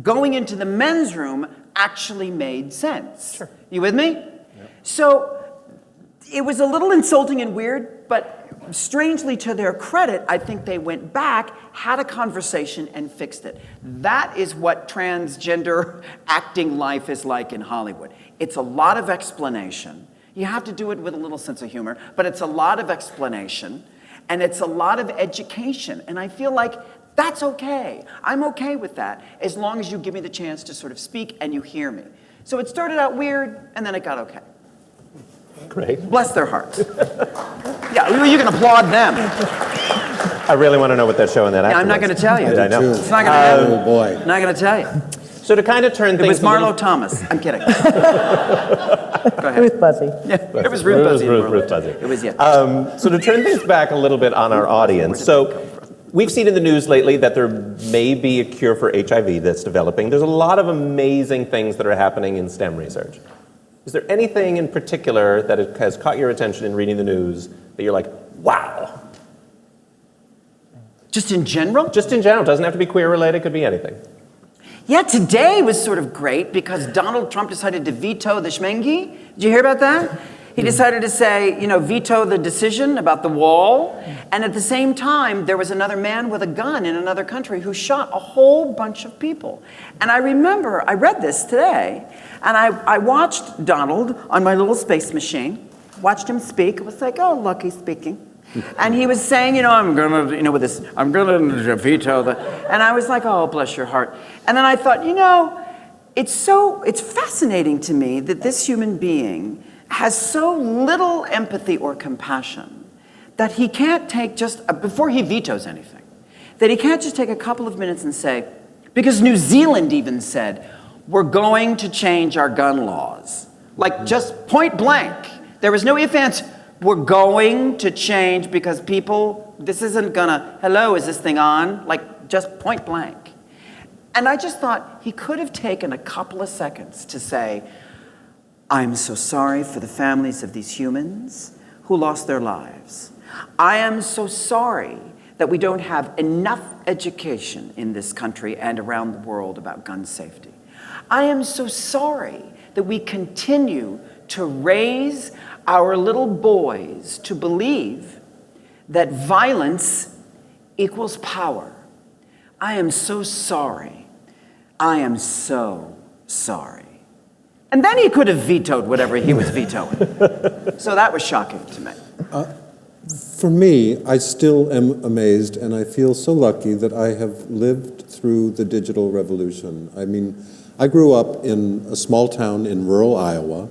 S5: going into the men's room actually made sense. Sure. You with me? Yep. So it was a little insulting and weird, but strangely to their credit, I think they went back, had a conversation, and fixed it. That is what transgender acting life is like in Hollywood. It's a lot of explanation. You have to do it with a little sense of humor, but it's a lot of explanation, and it's a lot of education. And I feel like that's okay. I'm okay with that, as long as you give me the chance to sort of speak and you hear me. So it started out weird, and then it got okay.
S3: Great.
S5: Bless their hearts. Yeah, you can applaud them.
S3: I really want to know what that show and that actor
S5: I'm not
S3: was.
S5: going to tell you.
S3: I know.
S5: It's not going to happen.
S6: Oh, boy.
S5: I'm not going to tell you.
S3: So to kind of turn
S5: It
S3: things
S5: was
S3: a little-
S5: Marlo Thomas. I'm kidding. Go ahead.
S4: Ruth Buzzy.
S5: Yeah, it was Ruth Buzzy.
S3: Ruth Buzzy.
S5: It was, yeah.
S3: So to turn things back a little bit on our audience, so we've seen in the news lately that there may be a cure for HIV that's developing. There's a lot of amazing things that are happening in STEM research. Is there anything in particular that has caught your attention in reading the news that you're like, wow?
S5: Just in general?
S3: Just in general, doesn't have to be queer related, could be anything.
S5: Yeah, today was sort of great because Donald Trump decided to veto the Schmengi. Did you hear about that? He decided to say, veto the decision about the wall. And at the same time, there was another man with a gun in another country who shot a whole bunch of people. And I remember, I read this today, and I watched Donald on my little space machine, watched him speak. It was like, oh, look, he's speaking. And he was saying, I'm gonna, with this, I'm gonna veto the, and I was like, oh, bless your heart. And then I thought, it's fascinating to me that this human being has so little empathy or compassion that he can't take before he vetoes anything, that he can't just take a couple of minutes and say, because New Zealand even said, we're going to change our gun laws. Like just point blank. There was no ifs, ands. We're going to change because people, this isn't gonna, hello, is this thing on? Like just point blank. And I just thought he could have taken a couple of seconds to say, I'm so sorry for the families of these humans who lost their lives. I am so sorry that we don't have enough education in this country and around the world about gun safety. I am so sorry that we continue to raise our little boys to believe that violence equals power. I am so sorry. I am so sorry. And then he could have vetoed whatever he was vetoing. So that was shocking to me.
S6: For me, I still am amazed, and I feel so lucky that I have lived through the digital revolution. I mean, I grew up in a small town in rural Iowa,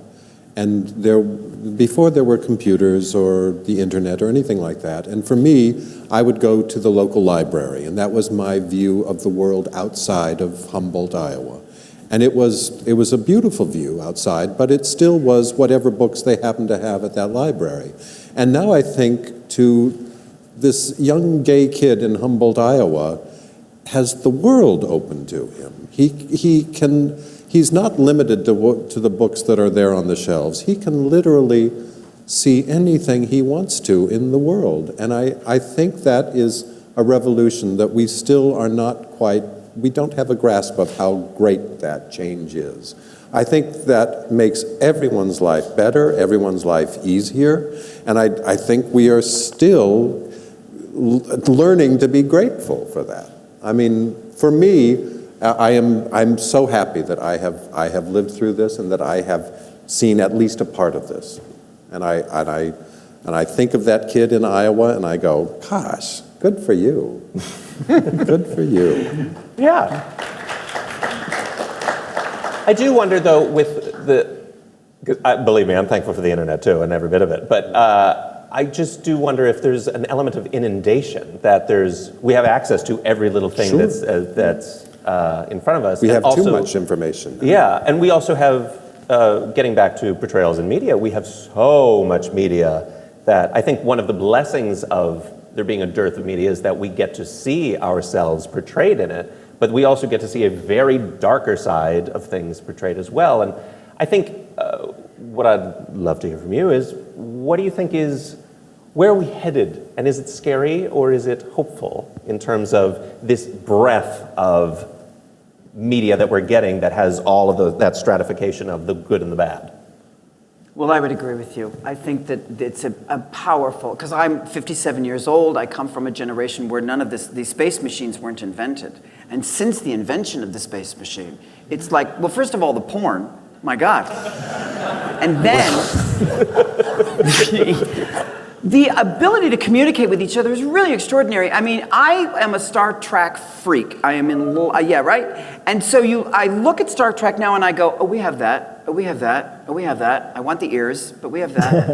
S6: and before there were computers or the internet or anything like that. And for me, I would go to the local library, and that was my view of the world outside of Humboldt, Iowa. And it was a beautiful view outside, but it still was whatever books they happened to have at that library. And now I think to this young gay kid in Humboldt, Iowa, has the world open to him. He's not limited to the books that are there on the shelves. He can literally see anything he wants to in the world. And I think that is a revolution that we still are not quite, we don't have a grasp of how great that change is. I think that makes everyone's life better, everyone's life easier, and I think we are still learning to be grateful for that. I mean, for me, I'm so happy that I have lived through this and that I have seen at least a part of this. And I think of that kid in Iowa and I go, gosh, good for you. Good for you.
S3: Yeah. I do wonder, though, with believe me, I'm thankful for the internet, too, and every bit of it. But I just do wonder if there's an element of inundation, that we have access to every little thing
S6: Sure.
S3: that's in front of us.
S6: We
S3: And
S6: have
S3: also,
S6: too much information now.
S3: Yeah, and we also have, getting back to portrayals in media, we have so much media that I think one of the blessings of there being a dearth of media is that we get to see ourselves portrayed in it, but we also get to see a very darker side of things portrayed as well. And I think what I'd love to hear from you is, what do you think where are we headed? And is it scary or is it hopeful in terms of this breadth of media that we're getting that has all of that stratification of the good and the bad?
S5: Well, I would agree with you. I think that it's a powerful, because I'm 57 years old. I come from a generation where none of these space machines weren't invented. And since the invention of the space machine, it's like, well, first of all, the porn, my God. And then the ability to communicate with each other is really extraordinary. I mean, I am a Star Trek freak. I am in, yeah, right? And so I look at Star Trek now and I go, oh, we have that. Oh, we have that. Oh, we have that. I want the ears, but we have that.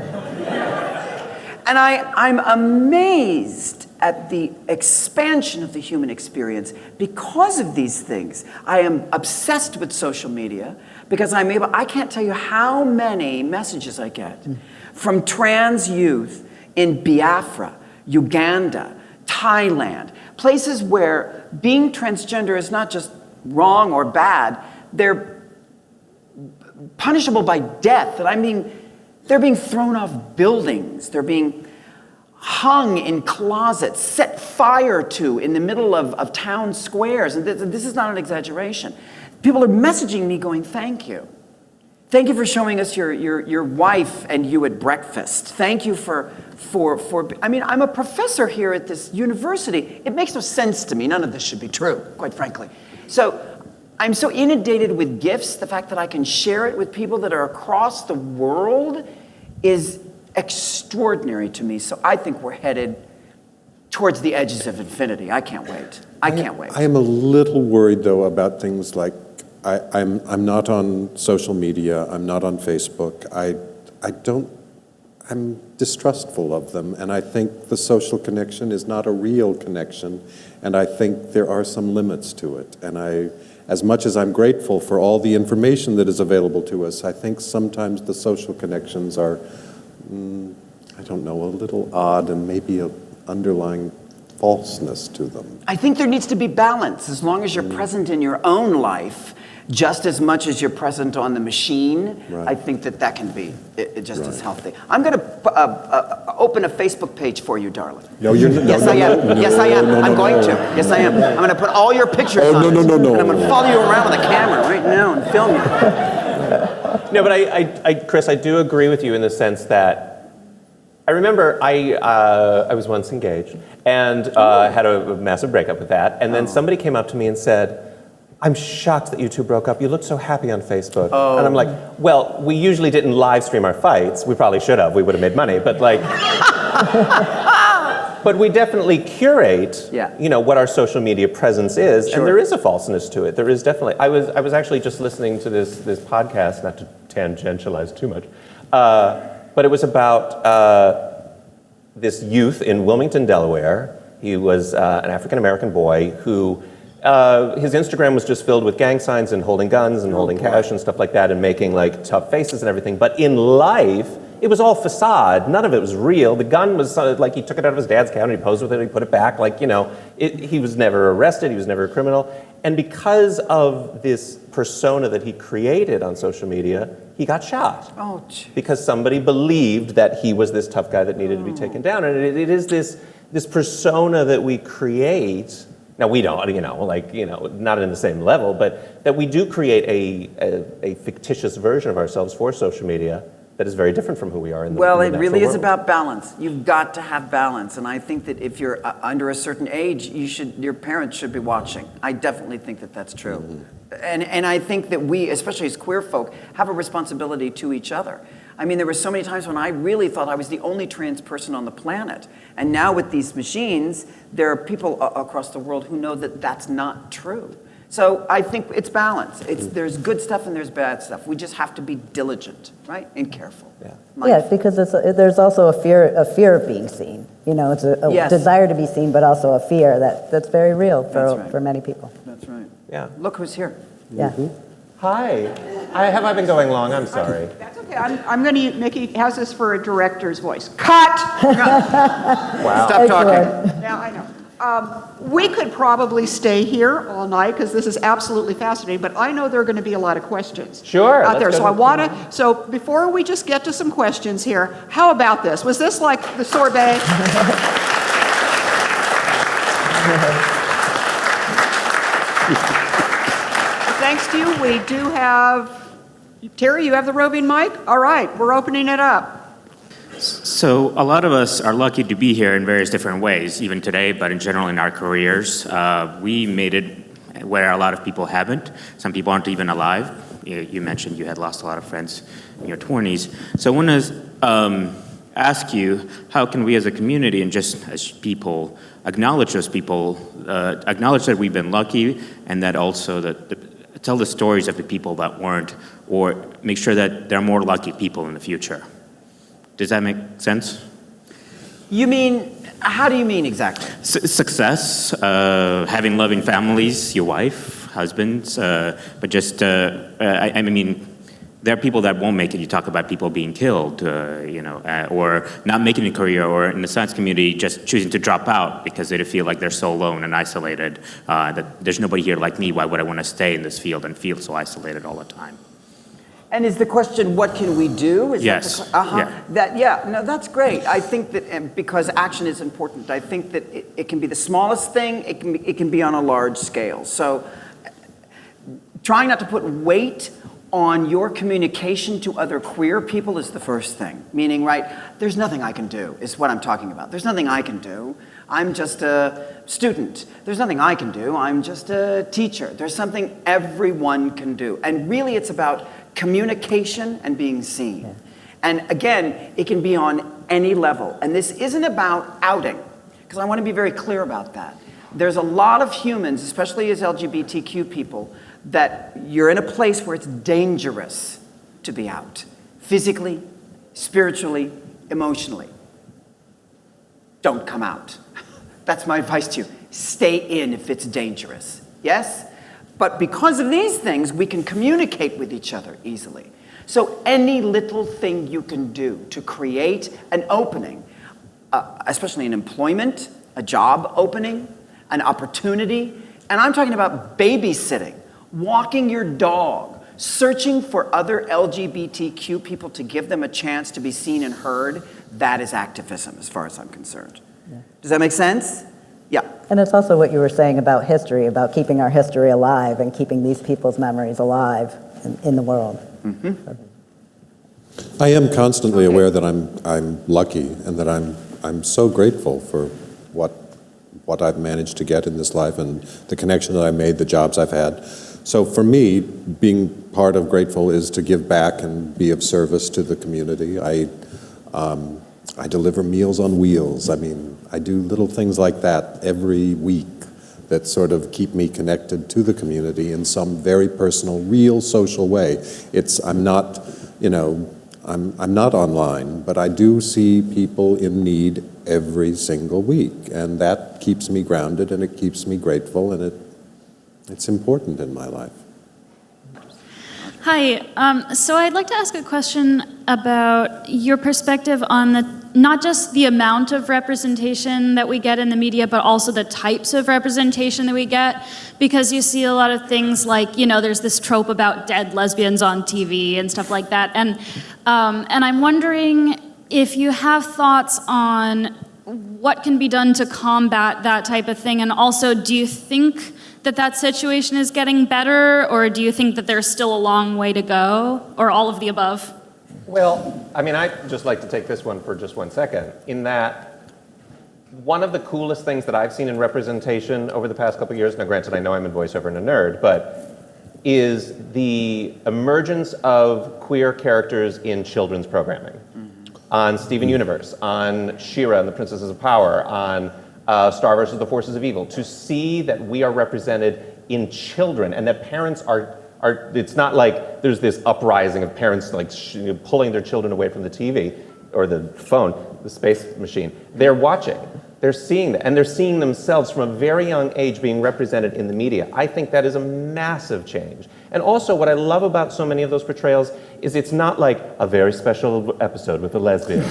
S5: And I'm amazed at the expansion of the human experience because of these things. I am obsessed with social media because I can't tell you how many messages I get from trans youth in Biafra, Uganda, Thailand, places where being transgender is not just wrong or bad, they're punishable by death. And I mean, they're being thrown off buildings. They're being hung in closets, set fire to in the middle of town squares. And this is not an exaggeration. People are messaging me going, thank you. Thank you for showing us your wife and you at breakfast. Thank you for I mean, I'm a professor here at this university. It makes no sense to me. None of this should be true, quite frankly. So I'm so inundated with gifts. The fact that I can share it with people that are across the world is extraordinary to me. So I think we're headed towards the edges of infinity. I can't wait. I can't wait.
S6: I am a little worried, though, about things like I'm not on social media. I'm not on Facebook. I'm distrustful of them, and I think the social connection is not a real connection, and I think there are some limits to it. And as much as I'm grateful for all the information that is available to us, I think sometimes the social connections are, I don't know, a little odd and maybe an underlying falseness to them.
S5: I think there needs to be balance. As long as you're present in your own life, just as much as you're present on the machine,
S6: Right.
S5: I think that can be just as healthy. I'm going to open a Facebook page for you, darling.
S6: No, you're
S5: Yes, I am. Yes, I am. I'm going to. Yes, I am. I'm going to put all your pictures on it.
S6: no.
S5: And I'm going to follow you around with a camera right now and film you.
S3: No, but I Chris, I do agree with you in the sense that I remember I was once engaged and had a massive breakup with that, and then somebody came up to me and said, I'm shocked that you two broke up. You looked so happy on Facebook. And I'm like, well, we usually didn't live stream our fights. We probably should have. We would have made money. But like, but we definitely curate, what our social media presence is, and there is a falseness to it. There is definitely. I was actually just listening to this podcast, not to tangentialize too much, but it was about this youth in Wilmington, Delaware. He was an African-American boy who. His Instagram was just filled with gang signs and holding guns and holding cash and stuff like that and making like tough faces and everything. But in life, it was all facade. None of it was real. The gun was like he took it out of his dad's cabinet, he posed with it, he put it back. Like, he was never arrested, he was never a criminal. And because of this persona that he created on social media, he got shot.
S5: Oh, gee.
S3: Because somebody believed that he was this tough guy that needed to be taken down. And it is this persona that we create. Now, we don't, not in the same level, but that we do create a fictitious version of ourselves for social media that is very different from who we are in the
S5: Well,
S3: in the
S5: it really
S3: natural
S5: is
S3: world.
S5: about balance. You've got to have balance, and I think that if you're under a certain age, your parents should be watching. I definitely think that that's true, and I think that we, especially as queer folk, have a responsibility to each other. I mean, there were so many times when I really thought I was the only trans person on the planet, and now with these machines, there are people across the world who know that that's not true. So I think it's balance. There's good stuff and there's bad stuff. We just have to be diligent, right, and careful.
S3: Yeah.
S4: Yes, because there's also a fear of being seen. You know, it's a
S5: Yes.
S4: desire to be seen, but also a fear that's very real
S5: That's right.
S4: for many people.
S5: That's right.
S3: Yeah.
S5: Look who's here.
S4: Yeah.
S3: Hi. Have I been going long? I'm sorry.
S2: That's okay. I'm going to, Mickey has this for a director's voice. Cut!
S3: Wow.
S5: Stop talking.
S4: Excellent.
S2: Now, I know. We could probably stay here all night because this is absolutely fascinating, but I know there are going to be a lot of questions
S3: Sure,
S2: out
S3: let's
S2: there.
S3: go
S2: So
S3: to-
S2: I want to, so before we just get to some questions here, how about this? Was this like the sorbet? Thanks to you, we do have, Terry, you have the roving mic? All right, we're opening it up.
S7: So a lot of us are lucky to be here in various different ways, even today, but in general in our careers. We made it where a lot of people haven't. Some people aren't even alive. You mentioned you had lost a lot of friends in your 20s. So I want to ask you, how can we as a community and just as people acknowledge those people, acknowledge that we've been lucky and that also tell the stories of the people that weren't, or make sure that there are more lucky people in the future? Does that make sense?
S5: You mean, how do you mean exactly?
S7: Success, having loving families, your wife, husbands, but just, I mean, there are people that won't make it. You talk about people being killed, or not making a career, or in the science community just choosing to drop out because they feel like they're so alone and isolated, that there's nobody here like me. Why would I want to stay in this field and feel so isolated all the time?
S5: And is the question, what can we do? Is
S7: Yes.
S5: That
S7: Yeah.
S5: No, that's great. I think that because action is important, I think that it can be the smallest thing, it can be on a large scale. So trying not to put weight on your communication to other queer people is the first thing. Meaning, right, there's nothing I can do, is what I'm talking about. There's nothing I can do. I'm just a student. There's nothing I can do. I'm just a teacher. There's something everyone can do. And really it's about communication and being seen. Yeah. And again, it can be on any level. And this isn't about outing, because I want to be very clear about that. There's a lot of humans, especially as LGBTQ people, that you're in a place where it's dangerous to be out. Physically, spiritually, emotionally. Don't come out. That's my advice to you. Stay in if it's dangerous. Yes? But because of these things, we can communicate with each other easily. So any little thing you can do to create an opening, especially in employment, a job opening, an opportunity, and I'm talking about babysitting, walking your dog, searching for other LGBTQ people to give them a chance to be seen and heard, that is activism as far as I'm concerned. Yeah. Does that make sense? Yeah.
S4: And it's also what you were saying about history, about keeping our history alive and keeping these people's memories alive in the world.
S5: Mm-hmm.
S6: I am constantly aware that I'm lucky and that I'm so grateful for what I've managed to get in this life and the connection that I made, the jobs I've had. So for me, being part of Grateful is to give back and be of service to the community. I deliver Meals on Wheels. I mean, I do little things like that every week that sort of keep me connected to the community in some very personal, real social way. I'm not online, but I do see people in need every single week, and that keeps me grounded and it keeps me grateful, and it's important in my life.
S8: Hi, so I'd like to ask a question about your perspective on not just the amount of representation that we get in the media, but also the types of representation that we get, because you see a lot of things like, there's this trope about dead lesbians on TV and stuff like that, and I'm wondering if you have thoughts on what can be done to combat that type of thing, and also, do you think that situation is getting better, or do you think that there's still a long way to go, or all of the above?
S3: Well, I mean, I'd just like to take this one for just 1 second, in that one of the coolest things that I've seen in representation over the past couple of years, now granted I know I'm in voiceover and a nerd, but is the emergence of queer characters in children's programming. On Steven Universe, on She-Ra and the Princesses of Power, on Star vs. the Forces of Evil, to see that we are represented in children and that parents are it's not like there's this uprising of parents like pulling their children away from the TV or the phone, the space machine. They're watching. They're seeing that, and they're seeing themselves from a very young age being represented in the media. I think that is a massive change. And also, what I love about so many of those portrayals is it's not like a very special episode with a lesbian.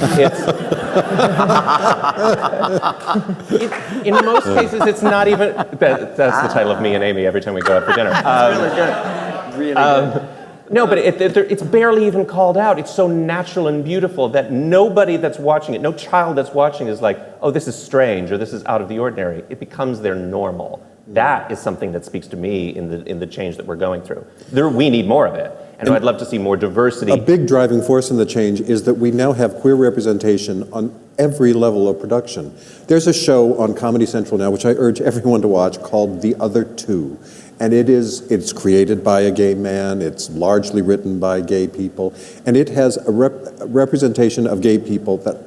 S3: In most cases, it's not even. That's the title of me and Amy every time we go out for dinner.
S5: Really good. Really good.
S3: No, but it's barely even called out. It's so natural and beautiful that nobody that's watching it, no child that's watching is like, oh, this is strange or this is out of the ordinary. It becomes their normal. That is something that speaks to me in the change that we're going through. We need more of it. And I'd love to see more diversity.
S6: A big driving force in the change is that we now have queer representation on every level of production. There's a show on Comedy Central now, which I urge everyone to watch, called The Other Two. And it's created by a gay man, it's largely written by gay people, and it has a representation of gay people that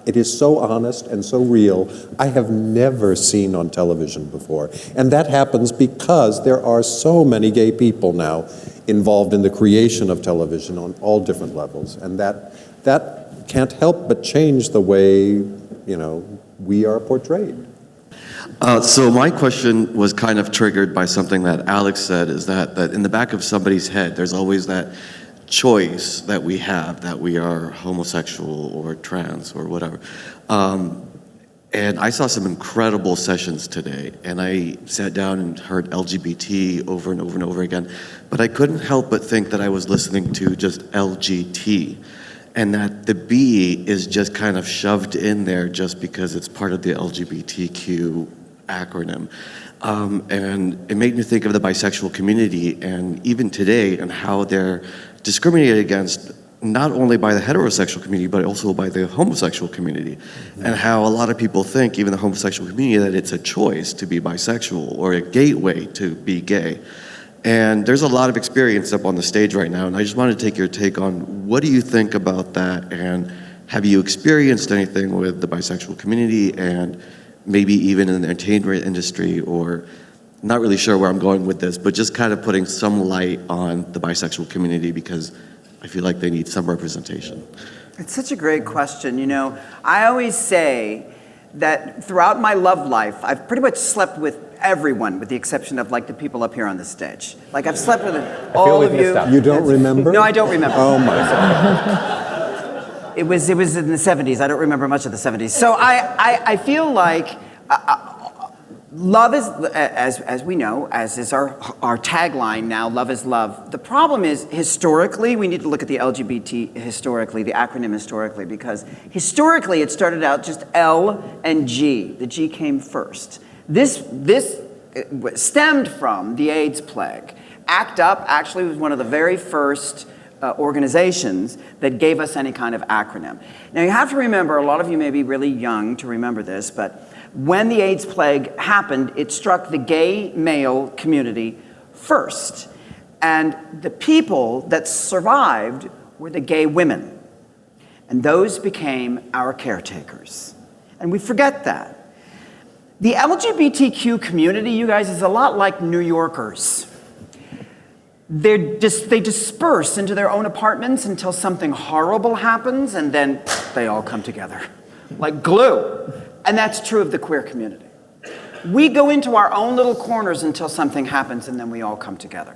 S6: it is so honest and so real, I have never seen on television before. And that happens because there are so many gay people now involved in the creation of television on all different levels. And that can't help but change the way, we are portrayed.
S9: So my question was kind of triggered by something that Alex said, is that in the back of somebody's head, there's always that choice that we have, that we are homosexual or trans or whatever. And I saw some incredible sessions today, and I sat down and heard LGBT over and over and over again, but I couldn't help but think that I was listening to just LGT, and that the B is just kind of shoved in there just because it's part of the LGBTQ acronym. And it made me think of the bisexual community, and even today, and how they're discriminated against not only by the heterosexual community, but also by the homosexual community. And how a lot of people think, even the homosexual community, that it's a choice to be bisexual or a gateway to be gay. And there's a lot of experience up on the stage right now, and I just wanted to take your take on what do you think about that, and have you experienced anything with the bisexual community, and maybe even in the entertainment industry, or not really sure where I'm going with this, but just kind of putting some light on the bisexual community, because I feel like they need some representation.
S5: It's such a great question. I always say that throughout my love life, I've pretty much slept with everyone, with the exception of the people up here on the stage. I've slept with all of you.
S6: You don't remember?
S5: No, I don't remember.
S6: Oh my God.
S5: It was in the 70s. I don't remember much of the 70s. So I feel like love is, as we know, as is our tagline now, love is love. The problem is, historically, we need to look at the LGBT historically, the acronym historically, because historically it started out just L and G. The G came first. This stemmed from the AIDS plague. ACT UP actually was one of the very first organizations that gave us any kind of acronym. Now you have to remember, a lot of you may be really young to remember this, but when the AIDS plague happened, it struck the gay male community first. And the people that survived were the gay women. And those became our caretakers. And we forget that. The LGBTQ community, you guys, is a lot like New Yorkers. They disperse into their own apartments until something horrible happens, and then they all come together like glue. And that's true of the queer community. We go into our own little corners until something happens, and then we all come together.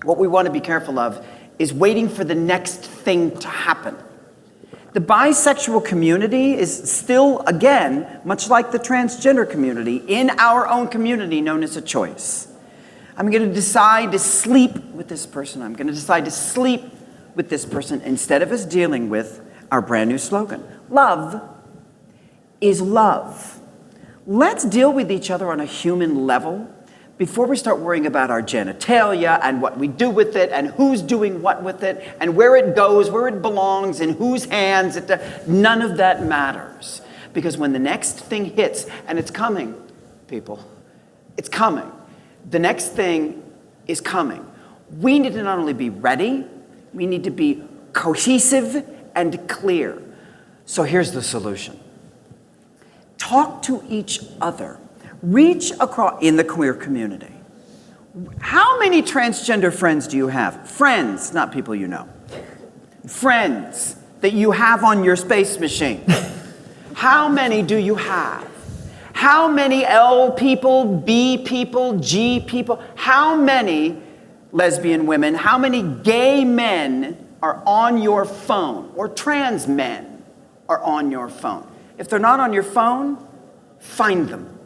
S5: What we want to be careful of is waiting for the next thing to happen. The bisexual community is still, again, much like the transgender community, in our own community known as a choice. I'm going to decide to sleep with this person. I'm going to decide to sleep with this person instead of us dealing with our brand new slogan. Love is love. Let's deal with each other on a human level, before we start worrying about our genitalia and what we do with it and who's doing what with it and where it goes, where it belongs, in whose hands, none of that matters. Because when the next thing hits, and it's coming, people, it's coming. The next thing is coming. We need to not only be ready, we need to be cohesive and clear. So here's the solution. Talk to each other. Reach across in the queer community. How many transgender friends do you have? Friends, not people you know. Friends that you have on your space machine. How many do you have? How many L people, B people, G people? How many lesbian women, how many gay men are on your phone, or trans men are on your phone? If they're not on your phone, find them.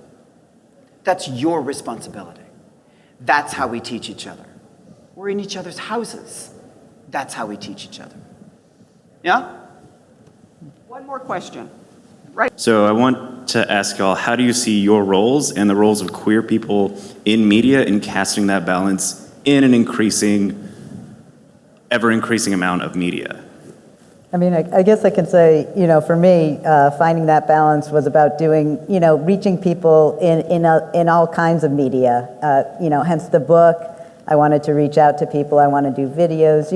S5: That's your responsibility. That's how we teach each other. We're in each other's houses. That's how we teach each other. Yeah?
S2: One more question.
S10: So I want to ask y'all, how do you see your roles and the roles of queer people in media in casting that balance in an ever-increasing amount of media?
S4: I mean, I guess I can say, for me, finding that balance was about doing, reaching people in all kinds of media. Hence the book. I wanted to reach out to people. I want to do videos.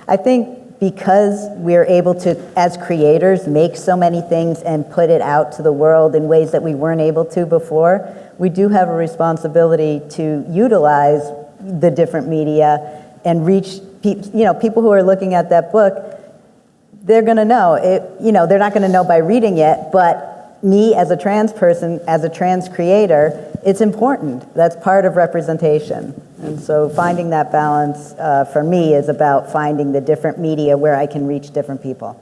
S4: I think because we're able to, as creators, make so many things and put it out to the world in ways that we weren't able to before, we do have a responsibility to utilize the different media and reach people who are looking at that book. They're going to know it. They're not going to know by reading it, but me as a trans person, as a trans creator, it's important. That's part of representation. And so finding that balance for me is about finding the different media where I can reach different people.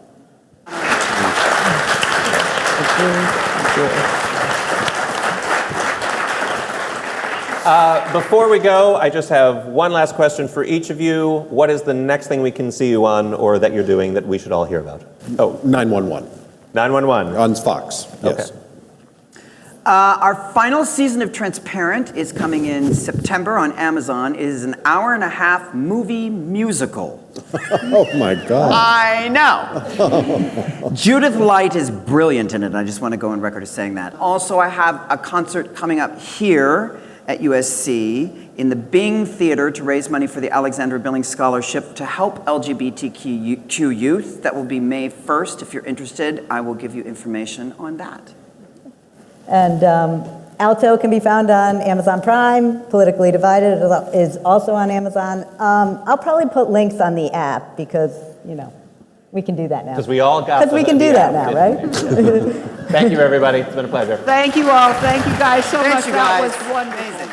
S3: Before we go, I just have one last question for each of you. What is the next thing we can see you on or that you're doing that we should all hear about?
S6: Oh, 911
S3: 911.
S6: on Fox. Yes.
S3: Okay.
S5: Our final season of Transparent is coming in September on Amazon. It is an hour-and-a-half movie musical.
S6: Oh my God.
S5: I know. Judith Light is brilliant in it. I just want to go on record as saying that. Also, I have a concert coming up here at USC in the Bing Theater to raise money for the Alexandra Billings Scholarship to help LGBTQ youth. That will be May 1st. If you're interested, I will give you information on that.
S4: And Alto can be found on Amazon Prime. Politically Divided is also on Amazon. I'll probably put links on the app because, we can do that now.
S3: Because we all got
S4: Because we can do that now, right?
S3: Thank you, everybody. It's been a pleasure.
S2: Thank you all. Thank you guys so
S5: Thanks,
S2: much.
S5: you
S2: That
S5: guys.
S2: was wonderful.
S5: Amazing.